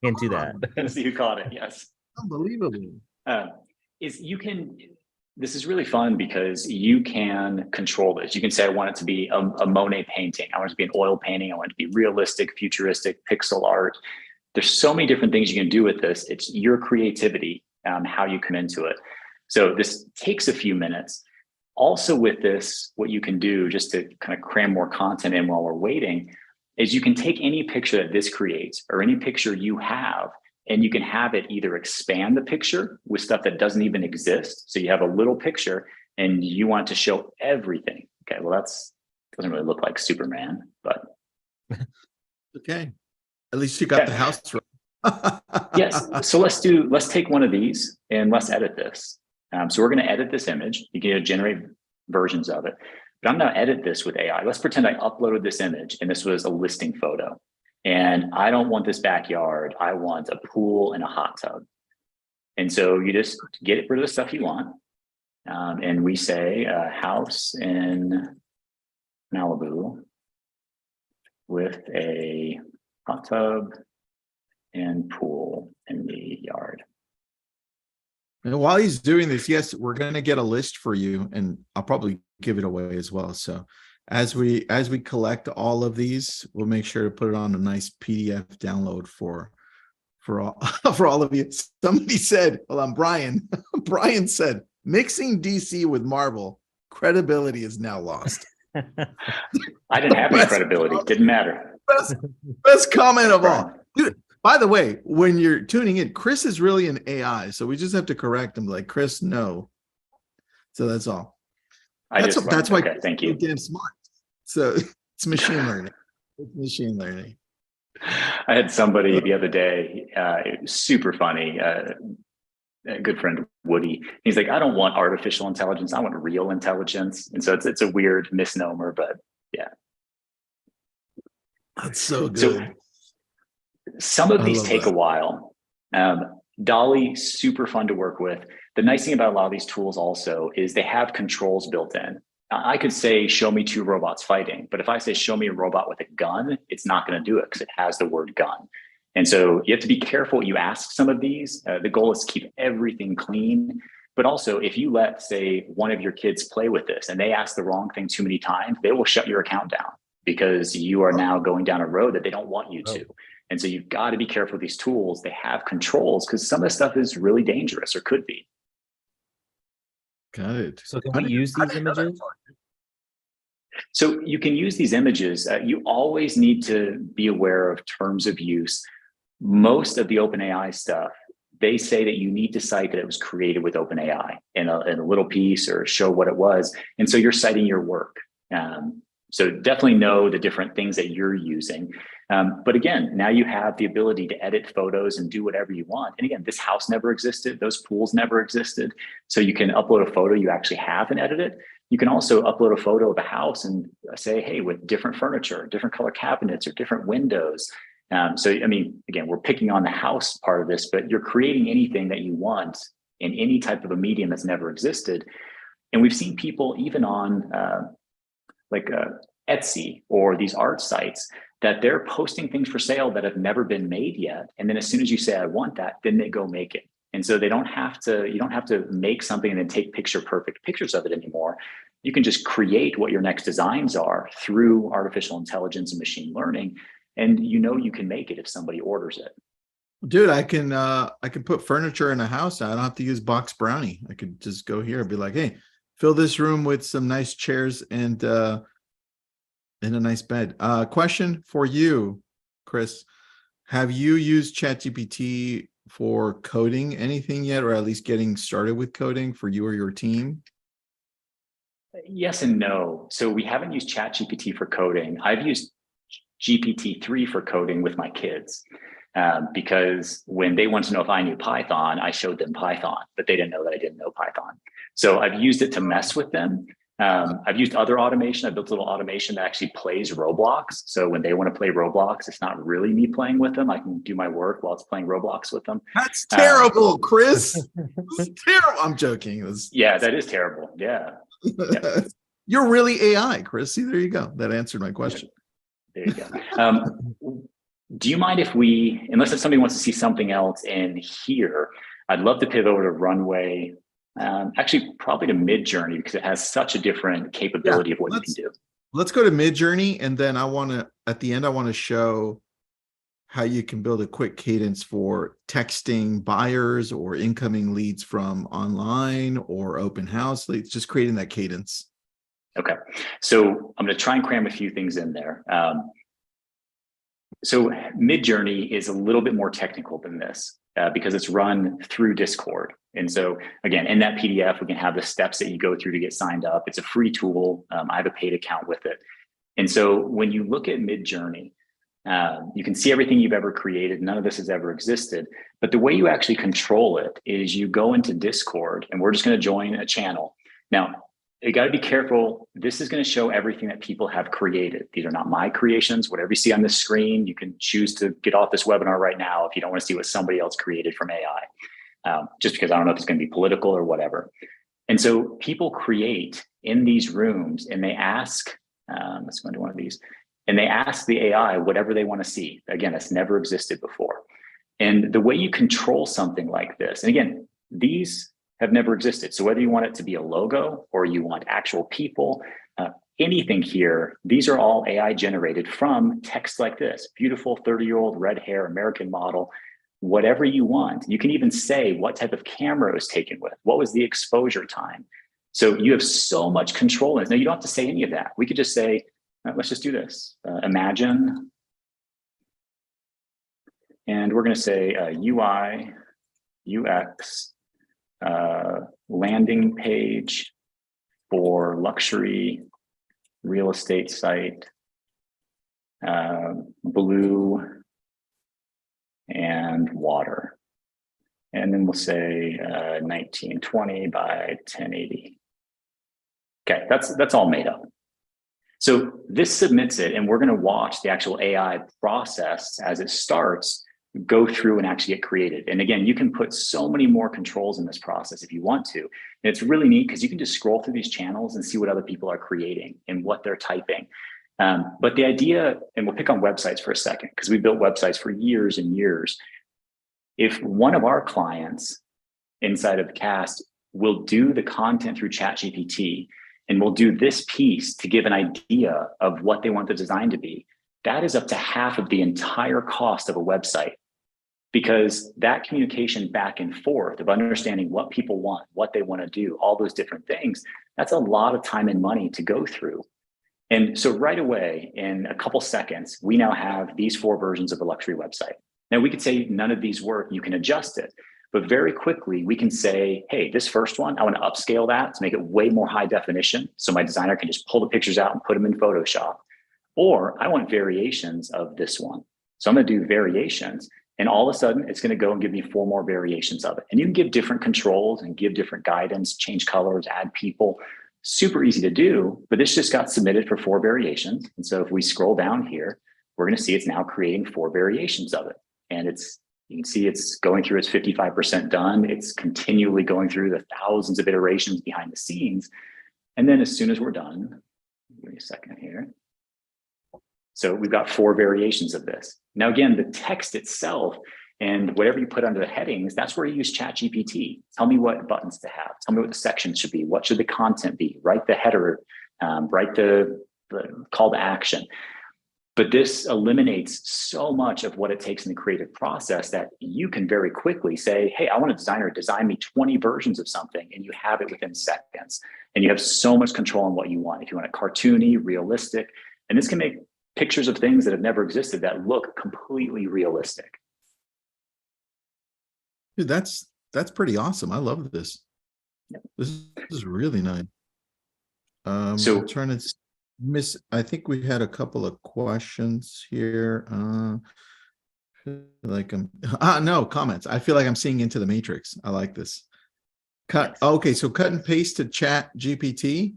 Can't do that. Let's see who caught it. Yes, unbelievable. Is you can. This is really fun because you can control this. You can say, I want it to be a Monet painting. I want it to be an oil painting. I want it to be realistic, futuristic, pixel art. There's so many different things you can do with this. It's your creativity, how you come into it. So this takes a few minutes. Also with this, what you can do just to kind of cram more content in while we're waiting is you can take any picture that this creates or any picture you have, and you can have it either expand the picture with stuff that doesn't even exist. So you have a little picture and you want to show everything. Okay, well, doesn't really look like Superman, but. Okay. At least you got the house right. Yes. So let's take one of these and let's edit this. So we're going to edit this image. You can generate versions of it, but I'm going to edit this with AI. Let's pretend I uploaded this image and this was a listing photo. And I don't want this backyard. I want a pool and a hot tub. And so you just get rid of the stuff you want. And we say a house in Malibu with a hot tub and pool in the yard. And while he's doing this, yes, we're going to get a list for you, and I'll probably give it away as well. So as we collect all of these, we'll make sure to put it on a nice PDF download for all for all of you. Somebody said, hold on, Brian. Brian said, mixing DC with Marvel, credibility is now lost. I didn't have any credibility. Didn't matter. Best comment of all. Dude, by the way, when you're tuning in, Chris is really an AI, so we just have to correct him. Like, Chris, no. So that's all. That's why. Okay, thank you. Damn smart. So it's machine learning. It's machine learning. I had somebody the other day, super funny, a good friend, Woody. He's like, I don't want artificial intelligence. I want real intelligence. And so it's a weird misnomer, but yeah. That's so good. So some of these take a while. Dolly, super fun to work with. The nice thing about a lot of these tools also is they have controls built in. I could say, show me two robots fighting, but if I say, show me a robot with a gun, it's not going to do it because it has the word gun. And so you have to be careful what you ask some of these. The goal is to keep everything clean. But also, if you let, say, one of your kids play with this and they ask the wrong thing too many times, they will shut your account down because you are now going down a road that they don't want you to. And so you've got to be careful with these tools. They have controls because some of the stuff is really dangerous or could be. Got it. So can we use these images? So you can use these images. You always need to be aware of terms of use. Most of the OpenAI stuff, they say that you need to cite that it was created with OpenAI in a little piece or show what it was. And so you're citing your work. So definitely know the different things that you're using. But again, now you have the ability to edit photos and do whatever you want. And again, this house never existed. Those pools never existed. So you can upload a photo you actually have and edit it. You can also upload a photo of a house and say, hey, with different furniture, different color cabinets or different windows. So, I mean, again, we're picking on the house part of this, but you're creating anything that you want in any type of a medium that's never existed. And we've seen people even on Etsy or these art sites that they're posting things for sale that have never been made yet. And then as soon as you say, I want that, then they go make it. And so you don't have to make something and then take perfect pictures of it anymore. You can just create what your next designs are through artificial intelligence and machine learning. And you can make it if somebody orders it. Dude, I can put furniture in a house. I don't have to use Box Brownie. I could just go here and be like, hey, fill this room with some nice chairs and a nice bed. Question for you, Chris. Have you used ChatGPT for coding anything yet, or at least getting started with coding for you or your team? Yes and no. So we haven't used ChatGPT for coding. I've used GPT-3 for coding with my kids because when they wanted to know if I knew Python, I showed them Python, but they didn't know that I didn't know Python. So I've used it to mess with them. I've used other automation. I built a little automation that actually plays Roblox. So when they want to play Roblox, it's not really me playing with them. I can do my work while it's playing Roblox with them. That's terrible, Chris. That's terrible. I'm joking. Yeah, that is terrible. Yeah. Yep. You're really AI, Chris. See, there you go. That answered my question. There you go. Do you mind if we, unless if somebody wants to see something else in here, I'd love to pivot over to Runway. Actually, probably to Midjourney because it has such a different capability of what you can do. Let's go to Midjourney, and then at the end, I want to show how you can build a quick cadence for texting buyers or incoming leads from online or open house leads, just creating that cadence. Okay, so I'm going to try and cram a few things in there. So Midjourney is a little bit more technical than this because it's run through Discord. And so again, in that PDF, we can have the steps that you go through to get signed up. It's a free tool. I have a paid account with it. And so when you look at Midjourney, you can see everything you've ever created. None of this has ever existed. But the way you actually control it is you go into Discord, and we're just going to join a channel. Now, you got to be careful. This is going to show everything that people have created. These are not my creations. Whatever you see on the screen, you can choose to get off this webinar right now if you don't want to see what somebody else created from AI, just because I don't know if it's going to be political or whatever. And so people create in these rooms, and they ask, let's go into one of these, and they ask the AI whatever they want to see. Again, it's never existed before. And the way you control something like this, and again, these have never existed. So whether you want it to be a logo or you want actual people, anything here, these are all AI generated from text like this. Beautiful 30-year-old red hair American model, whatever you want. You can even say what type of camera it was taken with. What was the exposure time? So you have so much control in it. Now you don't have to say any of that. We could just say, let's just do this. Imagine. And we're going to say UI, UX, landing page for luxury real estate site, blue and water. And then we'll say 1920 by 1080. Okay, that's all made up. So this submits it, and we're going to watch the actual AI process as it starts go through and actually get created. And again, you can put so many more controls in this process if you want to. And it's really neat because you can just scroll through these channels and see what other people are creating and what they're typing. But the idea, and we'll pick on websites for a second, because we built websites for years and years. If one of our clients inside of the cast will do the content through ChatGPT, and we'll do this piece to give an idea of what they want the design to be, that is up to half of the entire cost of a website. Because that communication back and forth of understanding what people want, what they want to do, all those different things, that's a lot of time and money to go through. And so right away, in a couple seconds, we now have these 4 versions of a luxury website. Now we could say none of these work, you can adjust it. But very quickly, we can say, hey, this first one, I want to upscale that to make it way more high definition. So my designer can just pull the pictures out and put them in Photoshop. Or I want variations of this one. So I'm going to do variations. And all of a sudden, it's going to go and give me 4 more variations of it. And you can give different controls and give different guidance, change colors, add people. Super easy to do, but this just got submitted for 4 variations. And so if we scroll down here, we're going to see it's now creating 4 variations of it. And you can see it's going through, it's 55% done. It's continually going through the thousands of iterations behind the scenes. And then as soon as we're done, give me a second here. So we've got 4 variations of this. Now, again, the text itself and whatever you put under the headings, that's where you use ChatGPT. Tell me what buttons to have. Tell me what the section should be. What should the content be? Write the header, write the call to action. But this eliminates so much of what it takes in the creative process that you can very quickly say, hey, I want a designer to design me 20 versions of something, and you have it within seconds. And you have so much control on what you want. If you want it cartoony, realistic, and this can make pictures of things that have never existed that look completely realistic. Dude, that's pretty awesome. I love this. Yep. This is really nice. So I'm trying to I think we had a couple of questions here. Feel like I'm no comments. I feel like I'm seeing into the matrix. I like this. Okay, so cut and paste to ChatGPT.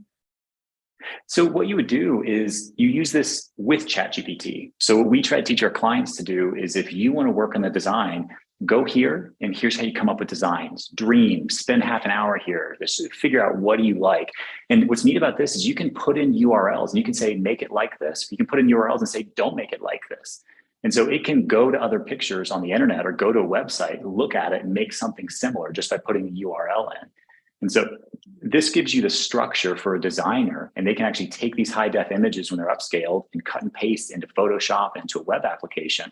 So what you would do is you use this with ChatGPT. So what we try to teach our clients to do is, if you want to work on the design, go here and here's how you come up with designs. Dream, spend half an hour here, just figure out what do you like. And what's neat about this is you can put in URLs and you can say, make it like this. You can put in URLs and say, don't make it like this. And so it can go to other pictures on the internet or go to a website, look at it and make something similar just by putting the URL in. And so this gives you the structure for a designer, and they can actually take these high def images when they're upscaled and cut and paste into Photoshop, into a web application.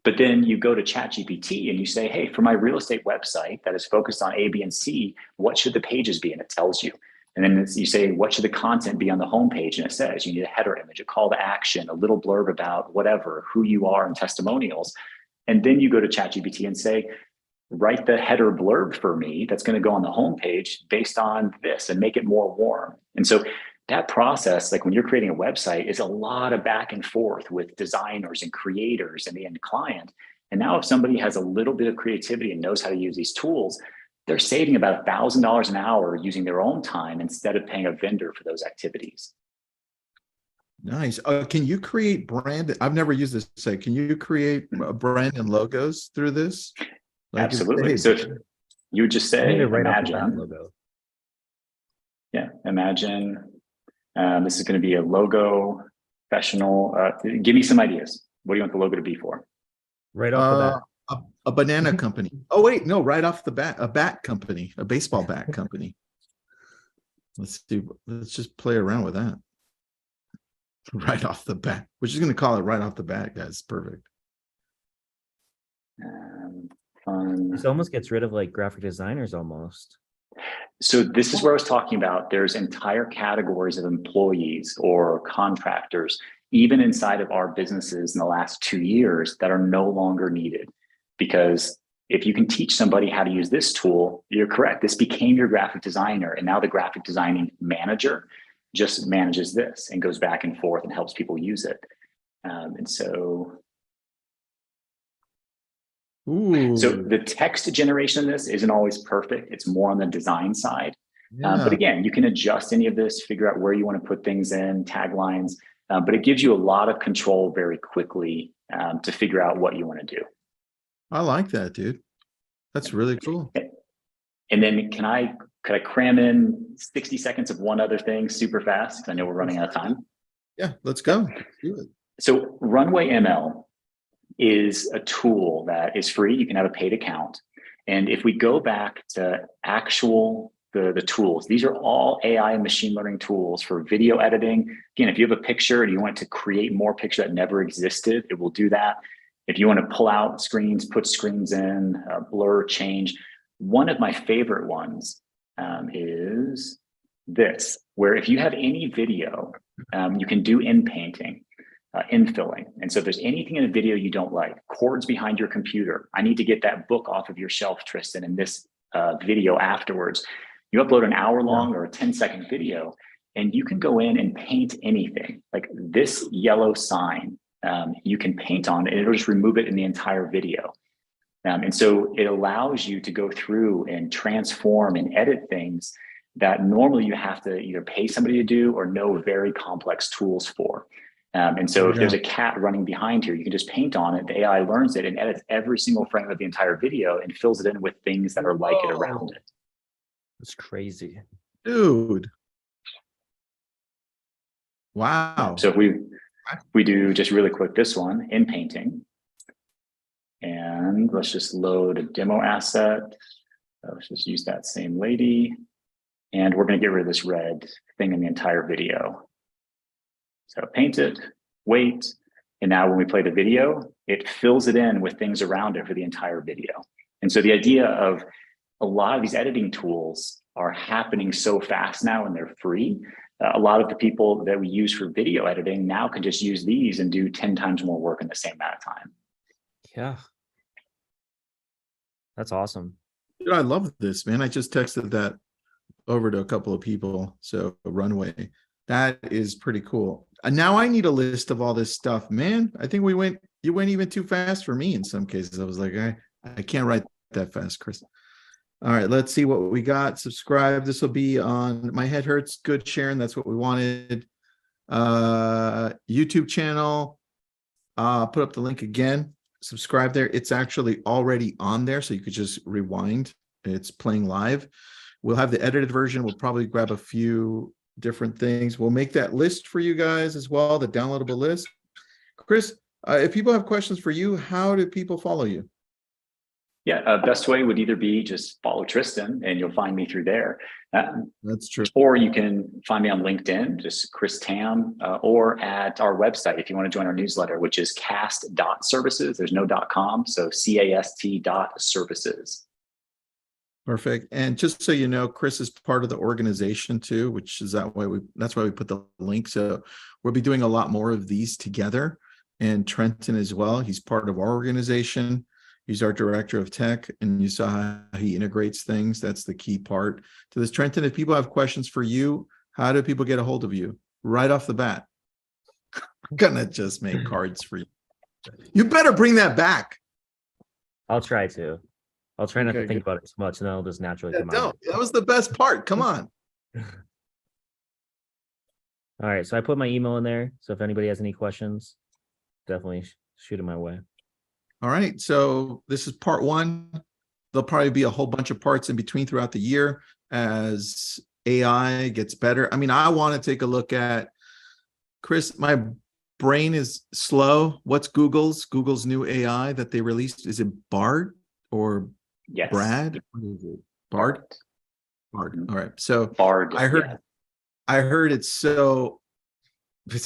But then you go to ChatGPT and you say, hey, for my real estate website that is focused on A, B, and C, what should the pages be? And it tells you. And then you say, what should the content be on the homepage? And it says you need a header image, a call to action, a little blurb about whatever, who you are, and testimonials. And then you go to ChatGPT and say, write the header blurb for me that's going to go on the homepage based on this and make it more warm. And so that process, like when you're creating a website, is a lot of back and forth with designers and creators and the end client. And now if somebody has a little bit of creativity and knows how to use these tools, they're saving about $1,000 an hour using their own time instead of paying a vendor for those activities. Nice. Can you create brand? I've never used this site. Can you create brand and logos through this? Like, absolutely. So if you would just say, imagine, logo. Yeah, imagine this is going to be a logo professional. Give me some ideas. What do you want the logo to be for? Right off the bat. A banana company. Oh, wait, no, right off the bat, a bat company, a baseball bat company. Let's just play around with that. Right off the bat. We're just going to call it right off the bat, guys. Perfect. This almost gets rid of like graphic designers almost. So this is where I was talking about. There's entire categories of employees or contractors, even inside of our businesses in the last 2 years, that are no longer needed. Because if you can teach somebody how to use this tool, you're correct. This became your graphic designer. And now the graphic designing manager just manages this and goes back and forth and helps people use it. And so the text generation of this isn't always perfect. It's more on the design side. Yeah. But again, you can adjust any of this, figure out where you want to put things in, taglines, but it gives you a lot of control very quickly to figure out what you want to do. I like that, dude. That's really cool. And then could I cram in 60 seconds of one other thing super fast? Because I know we're running out of time. Yeah, let's go. Let's do it. So Runway ML is a tool that is free. You can have a paid account. And if we go back to the tools, these are all AI and machine learning tools for video editing. Again, if you have a picture and you want to create more picture that never existed, it will do that. If you want to pull out screens, put screens in, blur, change. One of my favorite ones is this, where if you have any video, you can do in painting. Infilling. And so if there's anything in a video you don't like, cords behind your computer, I need to get that book off of your shelf, Tristan, in this video afterwards. You upload an hour-long or a 10-second video, and you can go in and paint anything. Like this yellow sign, you can paint on, and it'll just remove it in the entire video. And so it allows you to go through and transform and edit things that normally you have to either pay somebody to do or know very complex tools for. And so if there's a cat running behind here, you can just paint on it. The AI learns it and edits every single frame of the entire video and fills it in with things that are like it around it. That's crazy. Dude. Wow. So if we do just really quick this one in painting. And let's just load a demo asset. Let's just use that same lady. And we're going to get rid of this red thing in the entire video. So paint it, wait, and now when we play the video, it fills it in with things around it for the entire video. And so the idea of a lot of these editing tools are happening so fast now and they're free A lot of the people that we use for video editing now can just use these and do 10 times more work in the same amount of time. Yeah. That's awesome. Dude, I love this, man. I just texted that over to a couple of people. So Runway, that is pretty cool. Now I need a list of all this stuff, man. I think you went even too fast for me in some cases. I was like, I can't write that fast, Chris. All right, let's see what we got. Subscribe. This will be on My Head Hurts. Good, Sharon. That's what we wanted. YouTube channel. Put up the link again. Subscribe there. It's actually already on there, so you could just rewind. It's playing live. We'll have the edited version. We'll probably grab a few different things. We'll make that list for you guys as well, the downloadable list. Chris, if people have questions for you, how do people follow you? Yeah, best way would either be just follow Tristan and you'll find me through there. That's true. Or you can find me on LinkedIn, just Chris Tam, or at our website if you want to join our newsletter, which is cast.services. There's no .com, so CAST.services. Perfect. And just so you know, Chris is part of the organization too, which is that's why we put the link. So we'll be doing a lot more of these together. And Trenton as well. He's part of our organization. He's our director of tech, and you saw how he integrates things. That's the key part to this. Trenton, if people have questions for you, how do people get a hold of you? Right off the bat. I'm gonna just make cards for you. You better bring that back. I'll try to. I'll try not to think about it too much, and then it'll just naturally come out. That was the best part. Come on. All right, so I put my email in there. So if anybody has any questions, definitely shoot them my way. All right, so this is part one. There'll probably be a whole bunch of parts in between throughout the year as AI gets better. I mean, I want to take a look at, Chris, my brain is slow. What's Google's new AI that they released? Is it Bard or Yes. Brad? What is it? Bard? Bard. All right. So Bard. I heard it's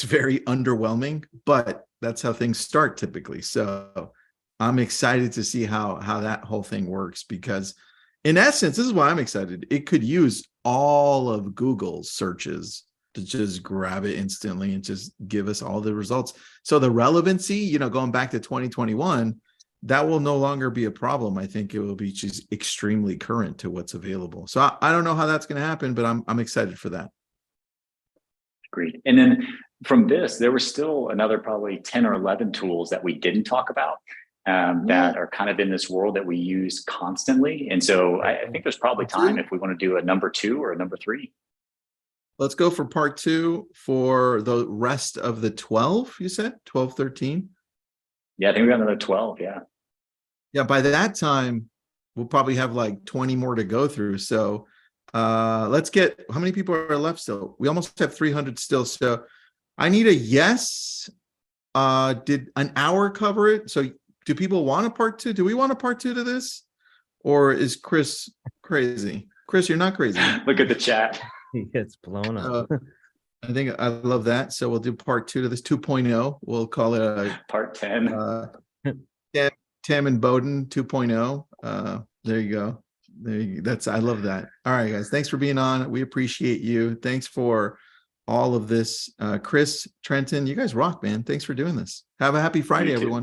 very underwhelming, but that's how things start typically. So I'm excited to see how that whole thing works, because in essence, this is why I'm excited. It could use all of Google's searches to just grab it instantly and just give us all the results. So the relevancy, going back to 2021, that will no longer be a problem. I think it will be just extremely current to what's available. So I don't know how that's going to happen, but I'm excited for that. Agreed. And then from this, there were still another probably 10 or 11 tools that we didn't talk about that are kind of in this world that we use constantly. And so I think there's probably time if we want to do a number 2 or a number 3. Let's go for part 2 for the rest of the 12, you said? 12, 13? Yeah, I think we got another 12, yeah. Yeah, by that time, we'll probably have like 20 more to go through. So let's get, how many people are left still? We almost have 300 still. So I need a yes. Did an hour cover it? So do people want a part 2? Do we want a part 2 to this? Or is Chris crazy? Chris, you're not crazy. Look at the chat. It's blown up. I think I love that. So we'll do part 2 to this 2.0. We'll call it part 10. Tam and Bowden 2.0. There you go. I love that. All right, guys. Thanks for being on. We appreciate you. Thanks for all of this. Chris, Trenton, you guys rock, man. Thanks for doing this. Have a happy Friday, everyone.